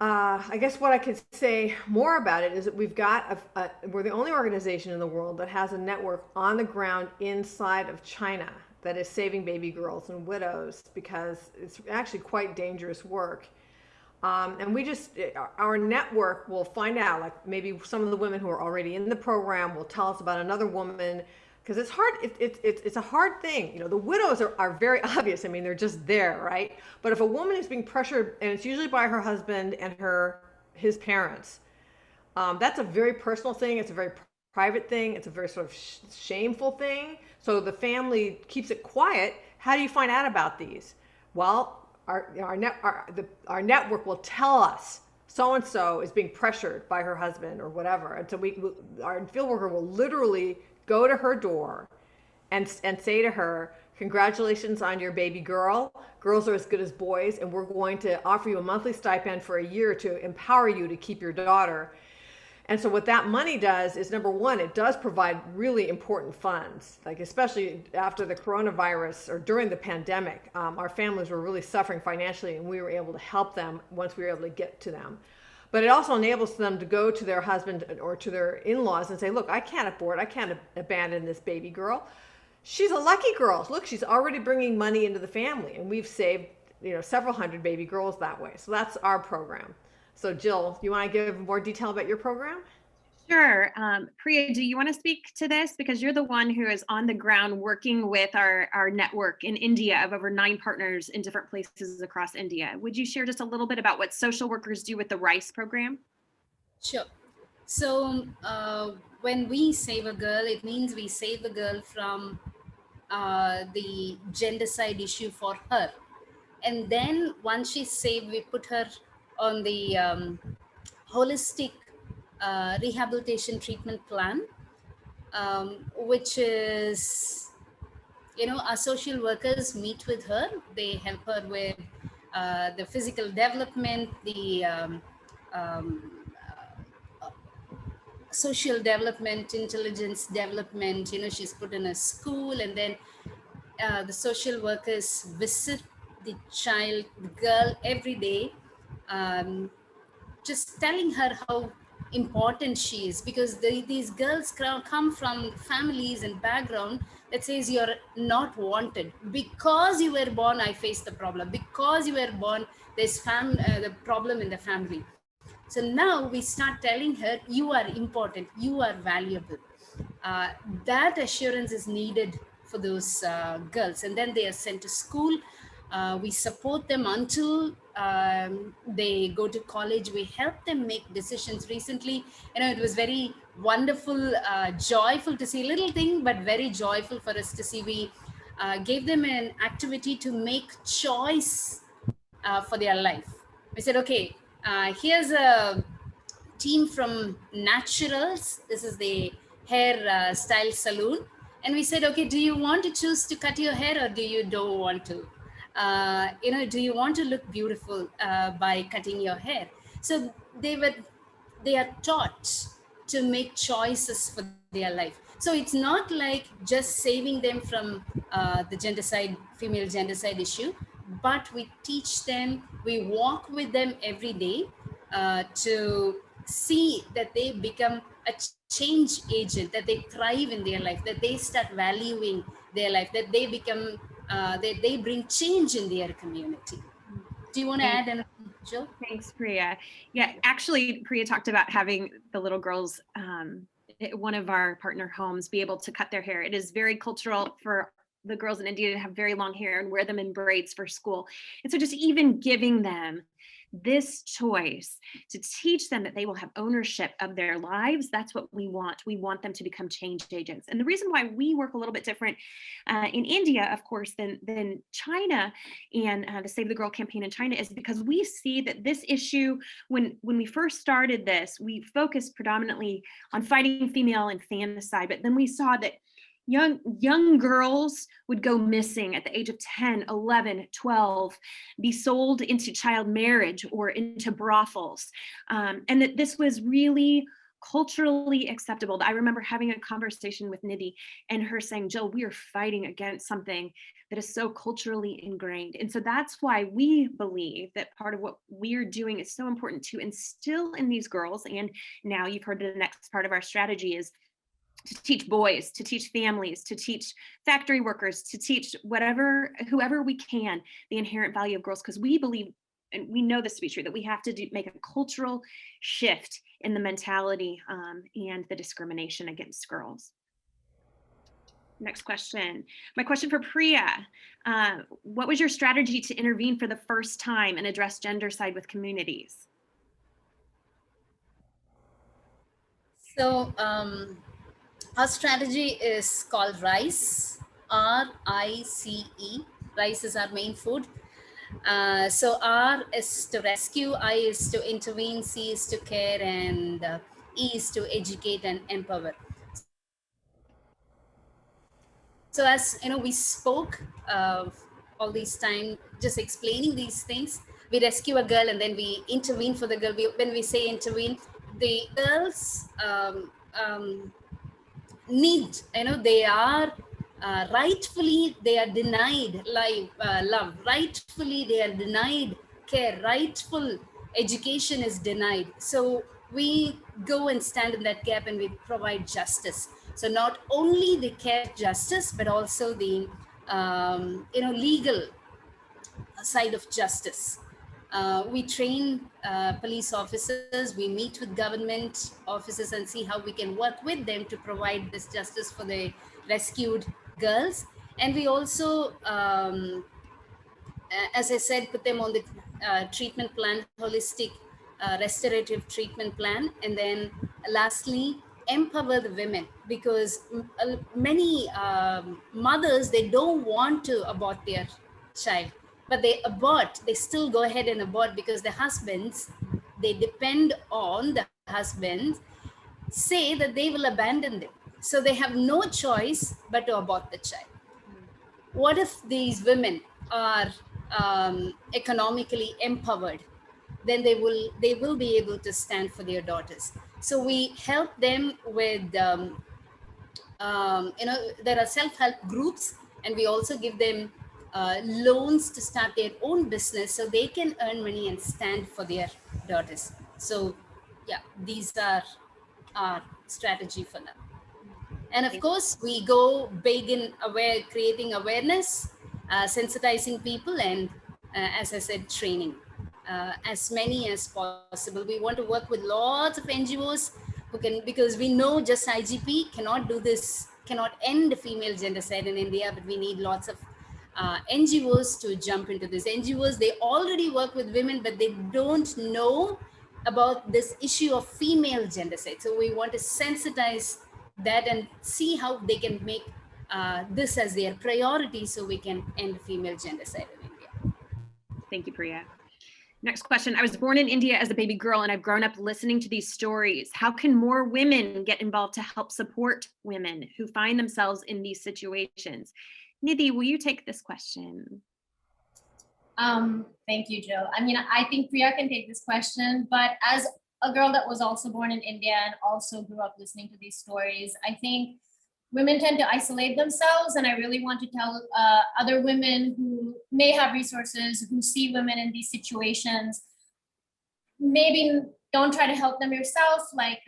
I guess what I could say more about it is that we've got we're the only organization in the world that has a network on the ground inside of China that is saving baby girls and widows, because it's actually quite dangerous work. And our network will find out, like maybe some of the women who are already in the program will tell us about another woman, because it's hard. It's a hard thing. You know, the widows are very obvious. I mean, they're just there, right? But if a woman is being pressured, and it's usually by her husband and his parents, that's a very personal thing. It's a very private thing. It's a very sort of shameful thing. So the family keeps it quiet. How do you find out about these? Well, our network will tell us so-and-so is being pressured by her husband or whatever. And so our field worker will literally go to her door and say to her, congratulations on your baby girl. Girls are as good as boys, and we're going to offer you a monthly stipend for a year to empower you to keep your daughter. And so what that money does is, number one, it does provide really important funds, like especially after the coronavirus or during the pandemic. Our families were really suffering financially, and we were able to help them once we were able to get to them. But it also enables them to go to their husband or to their in-laws and say, look, I can't abandon this baby girl. She's a lucky girl. Look, she's already bringing money into the family, and we've saved, several hundred baby girls that way. So that's our program. So Jill, you want to give more detail about your program? Sure. Priya, do you want to speak to this? Because you're the one who is on the ground working with our network in India of over 9 partners in different places across India. Would you share just a little bit about what social workers do with the RICE program? Sure. So when we save a girl, it means we save the girl from the gendercide issue for her. And then once she's saved, we put her on the holistic rehabilitation treatment plan, which is, our social workers meet with her. They help her with the physical development, the social development, intelligence development. She's put in a school, and then the social workers visit the child, the girl, every day, just telling her how important she is, because these girls come from families and background that says you're not wanted. Because you were born, I faced the problem. Because you were born, there's the problem in the family. So now we start telling her, you are important, you are valuable. That assurance is needed for those girls. And then they are sent to school. We support them until they go to college. We help them make decisions. Recently, it was very wonderful, joyful to see, little thing, but very joyful for us to see. We gave them an activity to make choice for their life. We said, okay, here's a team from Naturals. This is the hair style salon. And we said, okay, do you want to choose to cut your hair, or do you don't want to? Do you want to look beautiful by cutting your hair? So they are taught to make choices for their life. So it's not like just saving them from the female gendercide issue, but we teach them, we walk with them every day to see that they become a change agent, that they thrive in their life, that they start valuing their life, that they become, that they bring change in their community. Do you want to add anything, Jill? Thanks, Priya. Yeah, actually, Priya talked about having the little girls at one of our partner homes be able to cut their hair. It is very cultural for the girls in India to have very long hair and wear them in braids for school. And so just even giving them this choice to teach them that they will have ownership of their lives, that's what we want. We want them to become change agents. And the reason why we work a little bit different in India, of course, than China and the Save the Girl campaign in China is because we see that this issue, when we first started this, we focused predominantly on fighting female infanticide, but then we saw that young girls would go missing at the age of 10, 11, 12, be sold into child marriage or into brothels. And that this was really culturally acceptable. I remember having a conversation with Nidhi and her saying, Jill, we are fighting against something that is so culturally ingrained. And so that's why we believe that part of what we're doing is so important to instill in these girls. And now you've heard the next part of our strategy is to teach boys, to teach families, to teach factory workers, to teach whoever we can, the inherent value of girls, because we believe, and we know this to be true, that we have to make a cultural shift in the mentality and the discrimination against girls. Next question. My question for Priya, what was your strategy to intervene for the first time and address gendercide with communities? So, our strategy is called RICE, R-I-C-E. RICE is our main food. So R is to rescue, I is to intervene, C is to care, and E is to educate and empower. So as we spoke all this time, just explaining these things. We rescue a girl and then we intervene for the girl. When we say intervene, the girls need, they are rightfully, they are denied love, rightfully they are denied care, rightful education is denied. So we go and stand in that gap and we provide justice. So not only the care justice, but also the legal side of justice. We train police officers, we meet with government officers and see how we can work with them to provide this justice for the rescued girls. And we also, as I said, put them on the treatment plan, holistic restorative treatment plan. And then lastly, empower the women, because many mothers, they don't want to abort their child, but they abort, they still go ahead and abort because the husbands, they depend on the husbands, say that they will abandon them. So they have no choice but to abort the child. What if these women are economically empowered? Then they will be able to stand for their daughters. So we help them with there are self-help groups, and we also give them loans to start their own business so they can earn money and stand for their daughters. So yeah, these are our strategy for them. And of course, we go big in creating awareness, sensitizing people, and as I said, training as many as possible. We want to work with lots of NGOs who can, because we know just IGP cannot do this, cannot end female gendercide in India, but we need lots of NGOs to jump into this. NGOs, they already work with women, but they don't know about this issue of female gendercide. So we want to sensitize that and see how they can make this as their priority so we can end female gendercide in India. Thank you, Priya. Next question. I was born in India as a baby girl, and I've grown up listening to these stories. How can more women get involved to help support women who find themselves in these situations? Nidhi, will you take this question? Thank you, Jill. I mean, I think Priya can take this question, but as a girl that was also born in India and also grew up listening to these stories, I think women tend to isolate themselves. And I really want to tell other women who may have resources, who see women in these situations, maybe don't try to help them yourself, like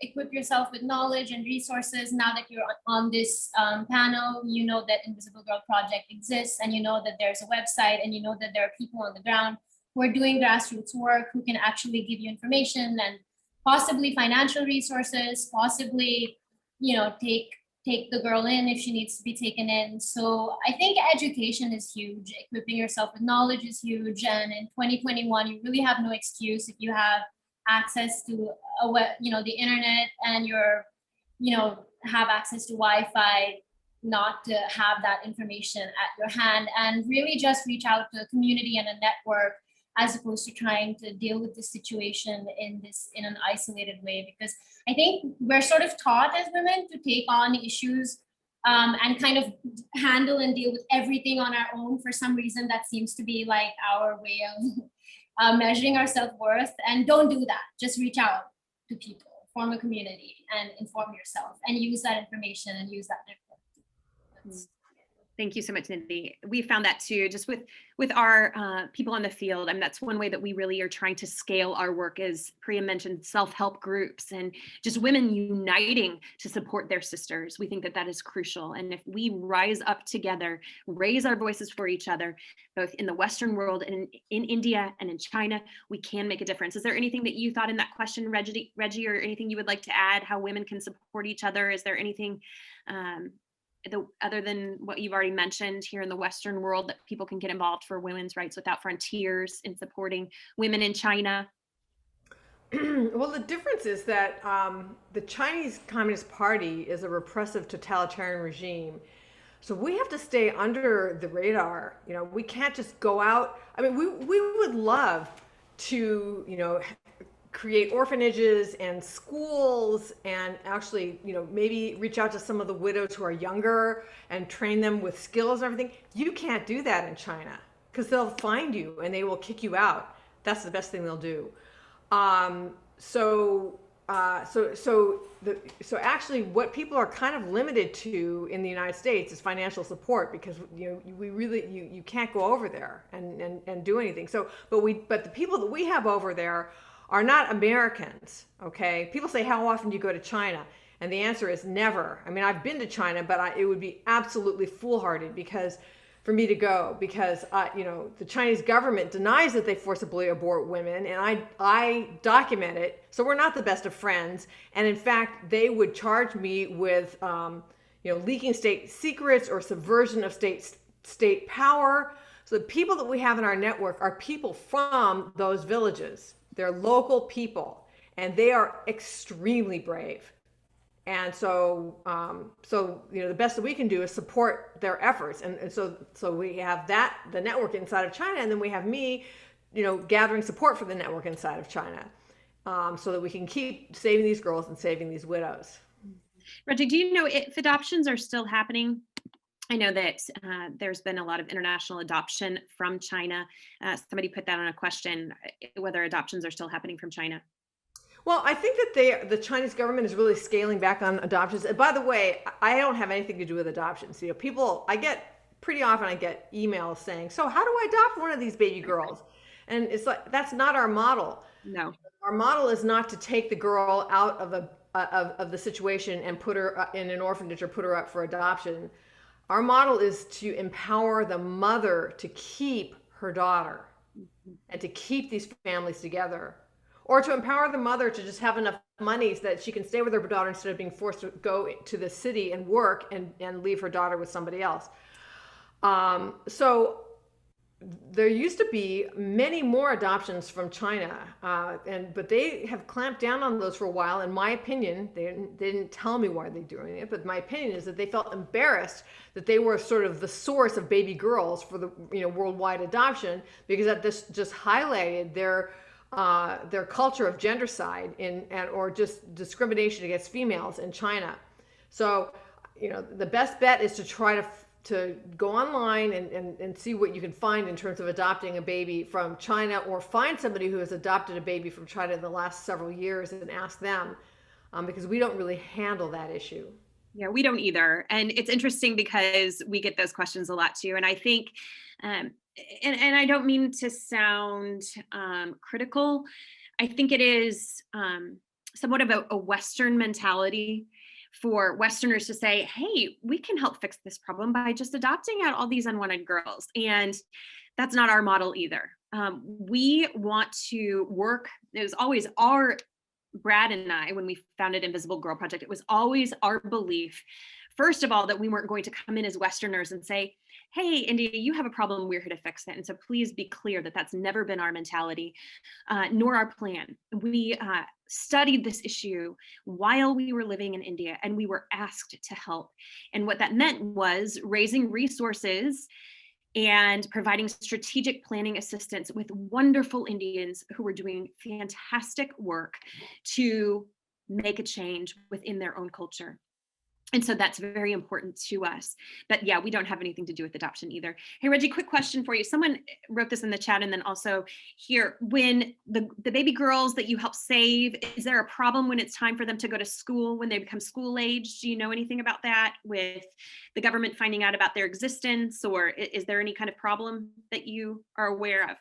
equip yourself with knowledge and resources. Now that you're on this panel, you know that Invisible Girl Project exists, and you know that there's a website, and you know that there are people on the ground who are doing grassroots work, who can actually give you information and possibly financial resources, possibly, take the girl in if she needs to be taken in. So I think education is huge. Equipping yourself with knowledge is huge. And in 2021, you really have no excuse if you have access to the internet, and have access to Wi-Fi, not to have that information at your hand, and really just reach out to a community and a network, as opposed to trying to deal with this situation in an isolated way. Because I think we're sort of taught as women to take on issues and kind of handle and deal with everything on our own. For some reason, that seems to be like our way of measuring our self-worth. And don't do that. Just reach out to people, form a community, and inform yourself, and use that information and use that network. Thank you so much, Nidhi. We found that too, just with our people on the field. I mean, that's one way that we really are trying to scale our work, as Priya mentioned, self-help groups and just women uniting to support their sisters. We think that that is crucial. And if we rise up together, raise our voices for each other, both in the Western world and in India and in China, we can make a difference. Is there anything that you thought in that question, Reggie, or anything you would like to add, how women can support each other? Is there anything other than what you've already mentioned here in the Western world that people can get involved for Women's Rights Without Frontiers in supporting women in China? Well, the difference is that the Chinese Communist Party is a repressive totalitarian regime. So we have to stay under the radar. You know, we can't just go out. I mean, we would love to, create orphanages and schools and actually, maybe reach out to some of the widows who are younger and train them with skills and everything. You can't do that in China because they'll find you and they will kick you out. That's the best thing they'll do. So actually what people are kind of limited to in the United States is financial support, because you can't go over there and do anything. But the people that we have over there are not Americans, okay? People say, how often do you go to China? And the answer is never. I mean, I've been to China, but it would be absolutely foolhardy, because for me to go because, the Chinese government denies that they forcibly abort women, and I document it. So we're not the best of friends. And in fact, they would charge me with, leaking state secrets or subversion of state power. So the people that we have in our network are people from those villages. They're local people, and they are extremely brave. And so, the best that we can do is support their efforts. And so we have the network inside of China, and then we have me, gathering support for the network inside of China, so that we can keep saving these girls and saving these widows. Reggie, do you know if adoptions are still happening? I know that there's been a lot of international adoption from China. Somebody put that on a question, whether adoptions are still happening from China. Well, I think that the Chinese government is really scaling back on adoptions. And by the way, I don't have anything to do with adoptions. I get emails saying, so how do I adopt one of these baby girls? And it's like, that's not our model. No. Our model is not to take the girl out of the situation and put her in an orphanage or put her up for adoption. Our model is to empower the mother to keep her daughter and to keep these families together. Or to empower the mother to just have enough money so that she can stay with her daughter instead of being forced to go to the city and work and leave her daughter with somebody else. So there used to be many more adoptions from China, but they have clamped down on those for a while. In my opinion, they didn't tell me why they're doing it, but my opinion is that they felt embarrassed that they were sort of the source of baby girls for the worldwide adoption, because that this just highlighted their culture of gendercide or just discrimination against females in China. So, the best bet is to try to go online and see what you can find in terms of adopting a baby from China, or find somebody who has adopted a baby from China in the last several years and ask them, because we don't really handle that issue. Yeah, we don't either. And it's interesting because we get those questions a lot too. And I think, and I don't mean to sound critical. I think it is somewhat of a Western mentality for Westerners to say, hey, we can help fix this problem by just adopting out all these unwanted girls. And that's not our model either. We want to work. It was always Brad and I, when we founded Invisible Girl Project, it was always our belief, first of all, that we weren't going to come in as Westerners and say, hey, India, you have a problem, we're here to fix it. And so please be clear that that's never been our mentality, nor our plan. We studied this issue while we were living in India, and we were asked to help. And what that meant was raising resources and providing strategic planning assistance with wonderful Indians who were doing fantastic work to make a change within their own culture. And so that's very important to us. But yeah, we don't have anything to do with adoption either. Hey, Reggie, quick question for you. Someone wrote this in the chat, and then also here, when the baby girls that you help save, is there a problem when it's time for them to go to school, when they become school age? Do you know anything about that, with the government finding out about their existence, or is there any kind of problem that you are aware of?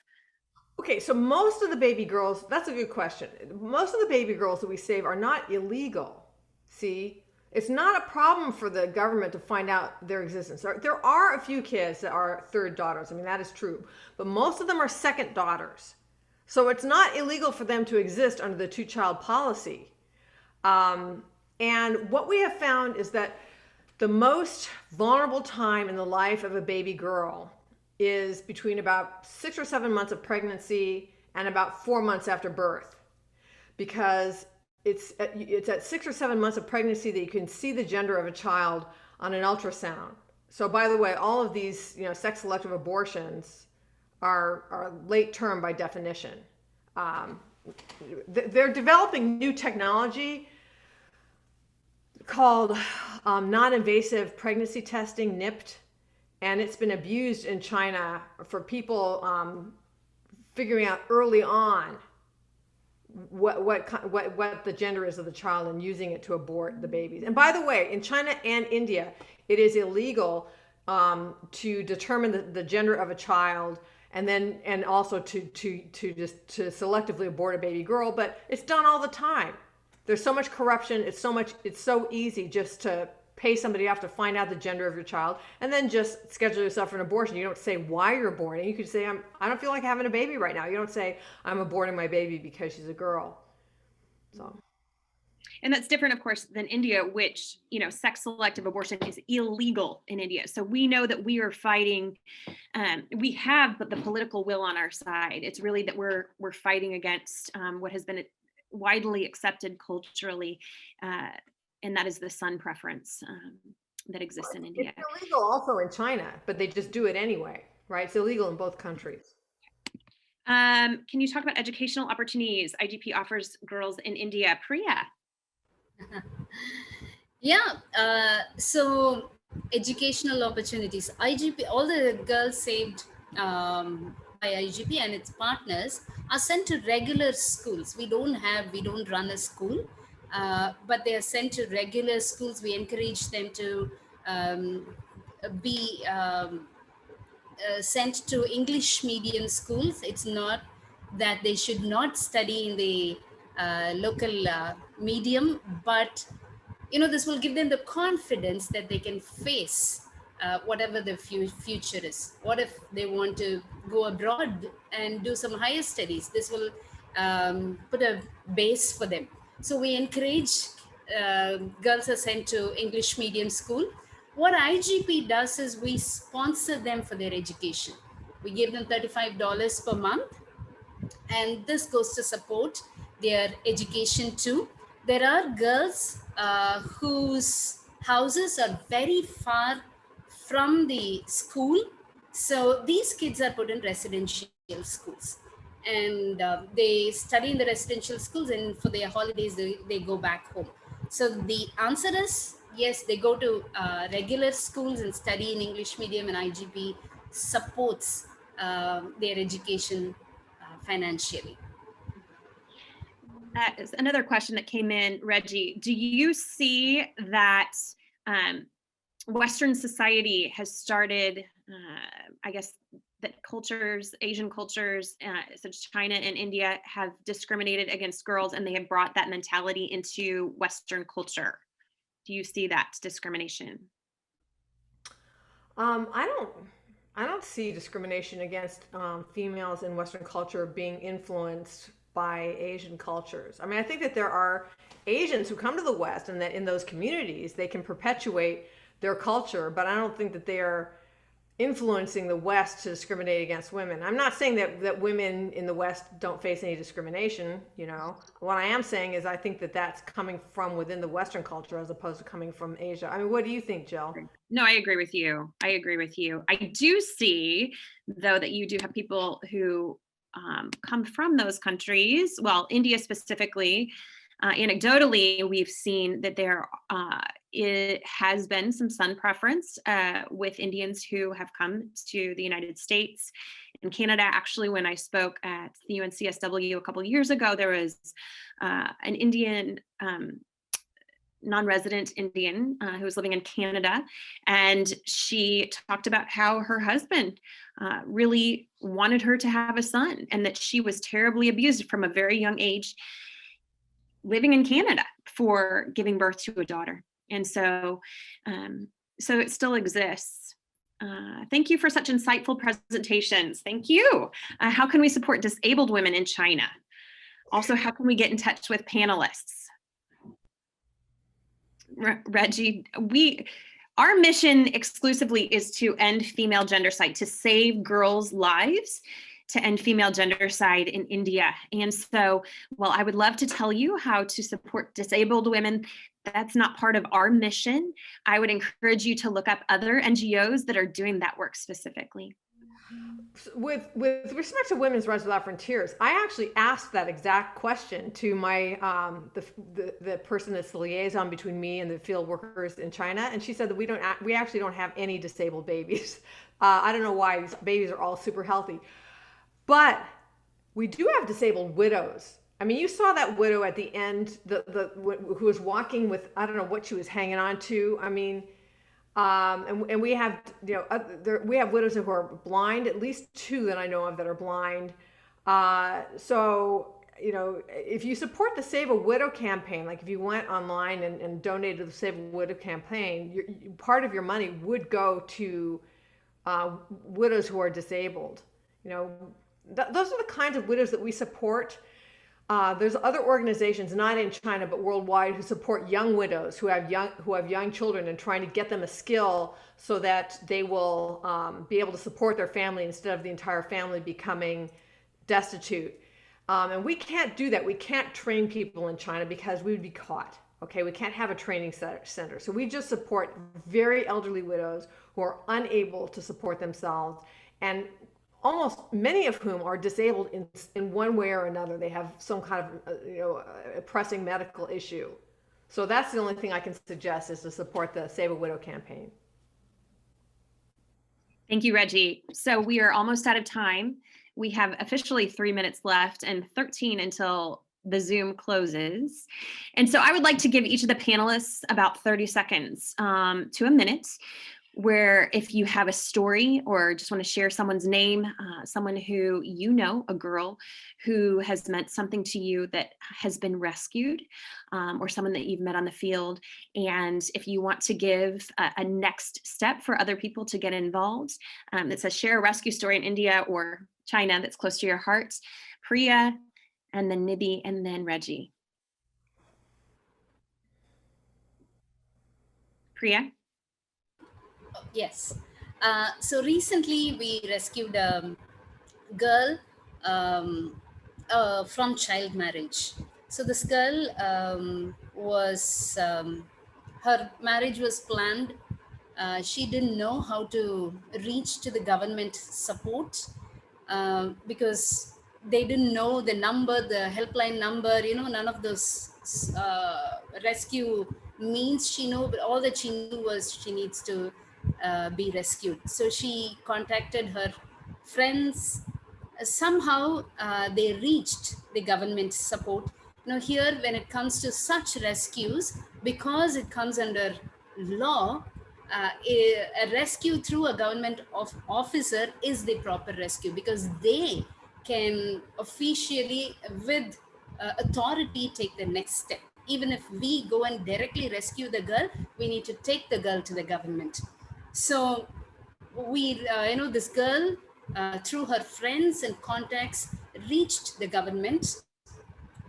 Okay, so most of the baby girls, that's a good question. Most of the baby girls that we save are not illegal. See? It's not a problem for the government to find out their existence. There are a few kids that are third daughters. I mean, that is true. But most of them are second daughters. So it's not illegal for them to exist under the two-child policy. And what we have found is that the most vulnerable time in the life of a baby girl is between about 6 or 7 months of pregnancy and about 4 months after birth. Because it's at 6 or 7 months of pregnancy that you can see the gender of a child on an ultrasound. So by the way, all of these, sex selective abortions are late term by definition. They're developing new technology called non-invasive pregnancy testing, NIPT, and it's been abused in China for people figuring out early on what the gender is of the child and using it to abort the babies. And by the way, in China and India, it is illegal to determine the gender of a child and also to selectively abort a baby girl, but it's done all the time. There's so much corruption. It's so easy just to pay somebody off to find out the gender of your child and then just schedule yourself for an abortion. You don't say why you're aborting. You could say, I don't feel like having a baby right now. You don't say, I'm aborting my baby because she's a girl. So. And that's different, of course, than India, which, sex selective abortion is illegal in India. So we know that we are fighting, we have the political will on our side. It's really that we're fighting against what has been widely accepted culturally, and that is the son preference that exists in India. It's illegal also in China, but they just do it anyway, right? It's illegal in both countries. Can you talk about educational opportunities IGP offers girls in India? Priya. Yeah, so educational opportunities. IGP, all the girls saved by IGP and its partners are sent to regular schools. We don't run a school, but they are sent to regular schools. We encourage them to be sent to English medium schools. It's not that they should not study in the local medium, but this will give them the confidence that they can face whatever the future is. What if they want to go abroad and do some higher studies? This will put a base for them. So we encourage girls are sent to English medium school. What IGP does is we sponsor them for their education. We give them $35 per month, and this goes to support their education too. There are girls whose houses are very far from the school. So these kids are put in residential schools, and they study in the residential schools, and for their holidays, they go back home. So the answer is yes, they go to regular schools and study in English medium, and IGP supports their education financially. That is another question that came in, Reggie. Do you see that Western society has started, I guess, that Asian cultures, such as China and India, have discriminated against girls, and they have brought that mentality into Western culture? Do you see that discrimination? I don't see discrimination against females in Western culture being influenced by Asian cultures. I mean, I think that there are Asians who come to the West, and that in those communities they can perpetuate their culture, but I don't think that they are influencing the West to discriminate against women. I'm not saying that women in the West don't face any discrimination, What I am saying is I think that that's coming from within the Western culture as opposed to coming from Asia. I mean, what do you think, Jill? No, I agree with you. I do see, though, that you do have people who come from those countries. Well, India specifically, anecdotally, we've seen that there it has been some son preference with Indians who have come to the United States and Canada. Actually, when I spoke at the UNCSW a couple of years ago, there was an Indian non-resident Indian who was living in Canada, and she talked about how her husband really wanted her to have a son, and that she was terribly abused from a very young age living in Canada for giving birth to a daughter. And so it still exists. Thank you for such insightful presentations. Thank you. How can we support disabled women in China? Also, how can we get in touch with panelists? Reggie, our mission exclusively is to end female gendercide, to save girls' lives, to end female gendercide in India. And so, while I would love to tell you how to support disabled women, that's not part of our mission. I would encourage you to look up other NGOs that are doing that work specifically. With respect to Women's Rights Without Frontiers, I actually asked that exact question to my the person that's the liaison between me and the field workers in China, and she said that we actually don't have any disabled babies. I don't know why. These babies are all super healthy, but we do have disabled widows. I mean, you saw that widow at the end, who was walking with, I don't know what she was hanging on to. I mean. And we have, we have widows who are blind, at least 2 that I know of that are blind. So, you know, if you support the Save a Widow campaign, like if you went online and donated to the Save a Widow campaign, part of your money would go to widows who are disabled. You know, those are the kinds of widows that we support. There's other organizations, not in China but worldwide, who support young widows who have young children and trying to get them a skill so that they will be able to support their family instead of the entire family becoming destitute. And we can't do that. We can't train people in China because we would be caught. Okay, we can't have a training center. So we just support very elderly widows who are unable to support themselves, and almost many of whom are disabled in one way or another. They have some kind of a pressing medical issue. So that's the only thing I can suggest, is to support the Save a Widow campaign. Thank you, Reggie. So we are almost out of time. We have officially 3 minutes left and 13 until the Zoom closes. And so I would like to give each of the panelists about 30 seconds to a minute, where if you have a story or just want to share someone's name, someone who you know, a girl who has meant something to you that has been rescued, or someone that you've met on the field. And if you want to give a next step for other people to get involved, that says share a rescue story in India or China that's close to your heart, Priya, and then Nidhi, and then Reggie. Priya? Yes. So recently we rescued a girl from child marriage. So this girl her marriage was planned. She didn't know how to reach to the government support because they didn't know the number, the helpline number, none of those rescue means she knew, but all that she knew was she needs to be rescued. So she contacted her friends. Somehow they reached the government support. Here, when it comes to such rescues, because it comes under law, a rescue through a government officer is the proper rescue, because they can officially, with authority, take the next step. Even if we go and directly rescue the girl, we need to take the girl to the government. So we, this girl, through her friends and contacts, reached the government.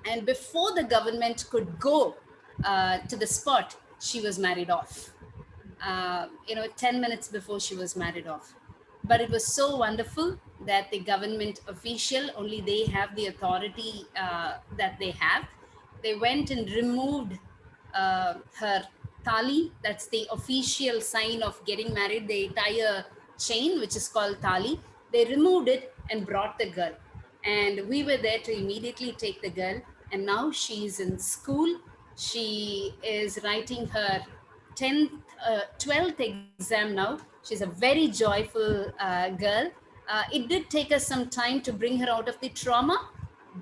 And before the government could go to the spot, she was married off. 10 minutes before she was married off. But it was so wonderful that the government official, only they have the authority that they have. They went and removed her tali. That's the official sign of getting married. They tie a chain, which is called tali. They removed it and brought the girl. And we were there to immediately take the girl. And now she's in school. She is writing her 12th exam now. She's a very joyful girl. It did take us some time to bring her out of the trauma,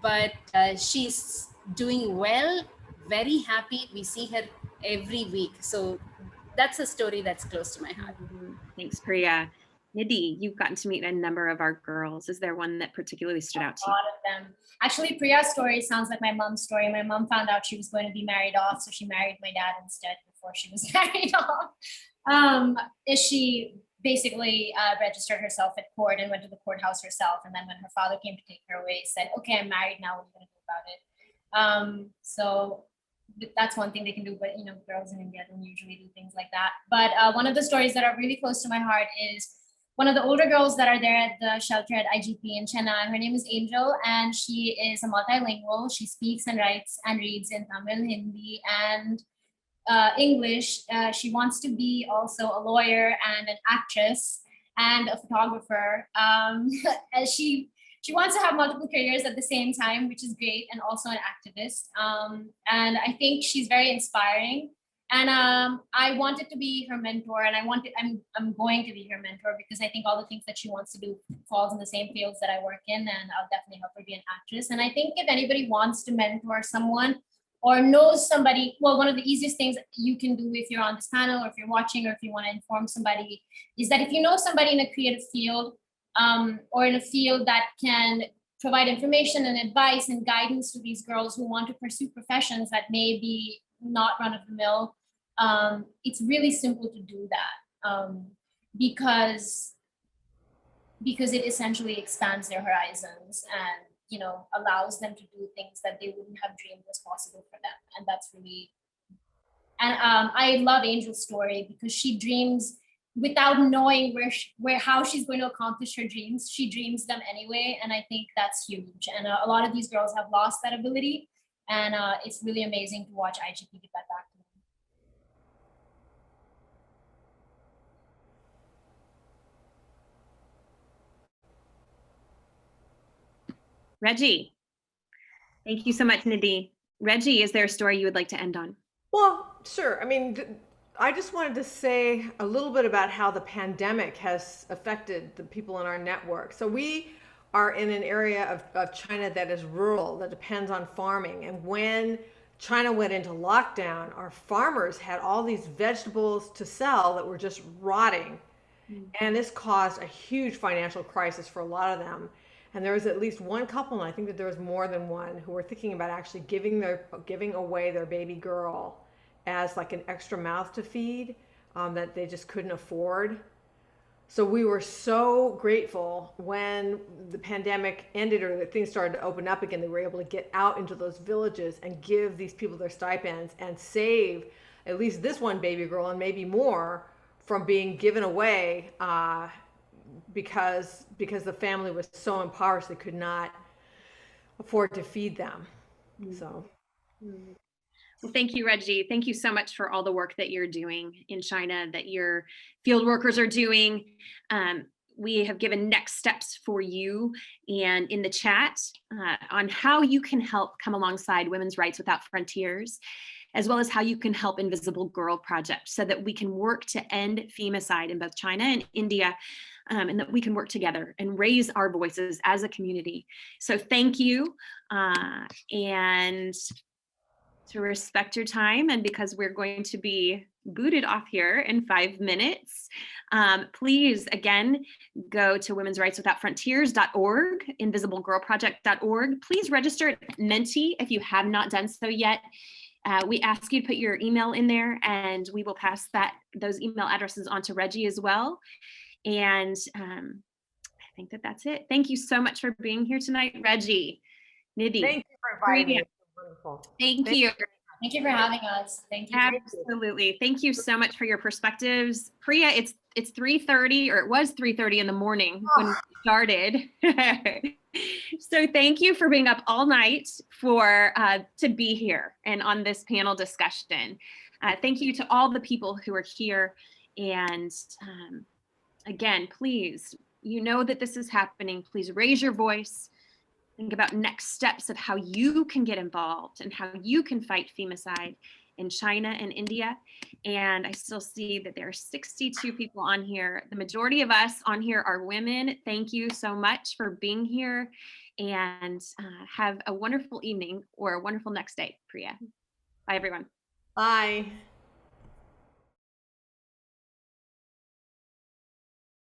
but she's doing well, very happy. We see her every week. So that's a story that's close to my heart. Thanks, Priya. Nidhi, you've gotten to meet a number of our girls. Is there one that particularly stood out to you? A lot of them. Actually, Priya's story sounds like my mom's story. My mom found out she was going to be married off, so she married my dad instead before she was married off. She basically registered herself at court and went to the courthouse herself. And then when her father came to take her away, said, "Okay, I'm married now. What are you going to do about it?" So that's one thing they can do, but girls in India don't usually do things like that. But one of the stories that are really close to my heart is one of the older girls that are there at the shelter at IGP in Chennai. Her name is Angel, and she is a multilingual. She speaks and writes and reads in Tamil, Hindi, and English. She wants to be also a lawyer and an actress and a photographer. And she wants to have multiple careers at the same time, which is great, and also an activist. And I think she's very inspiring. And I wanted to be her mentor, and I'm going to be her mentor, because I think all the things that she wants to do falls in the same fields that I work in, and I'll definitely help her be an actress. And I think if anybody wants to mentor someone or knows somebody, well, one of the easiest things you can do if you're on this panel, or if you're watching, or if you want to inform somebody, is that if you know somebody in a creative field, or in a field that can provide information and advice and guidance to these girls who want to pursue professions that may be not run of the mill. It's really simple to do that because it essentially expands their horizons and, you know, allows them to do things that they wouldn't have dreamed was possible for them. And that's really, and I love Angel's story because she dreams without knowing how she's going to accomplish her dreams. She dreams them anyway. And I think that's huge. And a lot of these girls have lost that ability. And it's really amazing to watch IGP get that back to them. Reggie, thank you so much, Nidhi. Reggie, is there a story you would like to end on? Well, sure. I mean, I just wanted to say a little bit about how the pandemic has affected the people in our network. So we are in an area of China that is rural, that depends on farming. And when China went into lockdown, our farmers had all these vegetables to sell that were just rotting. And this caused a huge financial crisis for a lot of them. And there was at least one couple, and I think that there was more than one, who were thinking about actually giving away their baby girl as like an extra mouth to feed that they just couldn't afford. So we were so grateful when the pandemic ended or that things started to open up again. They were able to get out into those villages and give these people their stipends and save at least this one baby girl and maybe more from being given away because the family was so impoverished they could not afford to feed them. So. Well, thank you, Reggie. Thank you so much for all the work that you're doing in China, that your field workers are doing. We have given next steps for you and in the chat on how you can help come alongside Women's Rights Without Frontiers, as well as how you can help Invisible Girl Project so that we can work to end femicide in both China and India, and that we can work together and raise our voices as a community. So thank you. And to respect your time, and because we're going to be booted off here in 5 minutes, please, again, go to womensrightswithoutfrontiers.org, invisiblegirlproject.org. Please register at Menti if you have not done so yet. We ask you to put your email in there, and we will pass those email addresses on to Reggie as well. And I think that's it. Thank you so much for being here tonight, Reggie, Nidhi. Thank you for inviting me. Wonderful. Thank you. Thank you for having us. Thank you. Absolutely. Thank you so much for your perspectives. Priya, it's 3:30, or it was 3:30 in the morning when we started. So thank you for being up all night to be here and on this panel discussion. Thank you to all the people who are here. And again, please, you know that this is happening. Please raise your voice. Think about next steps of how you can get involved and how you can fight femicide in China and India. And I still see that there are 62 people on here. The majority of us on here are women. Thank you so much for being here, and have a wonderful evening or a wonderful next day, Priya. Bye, everyone. Bye.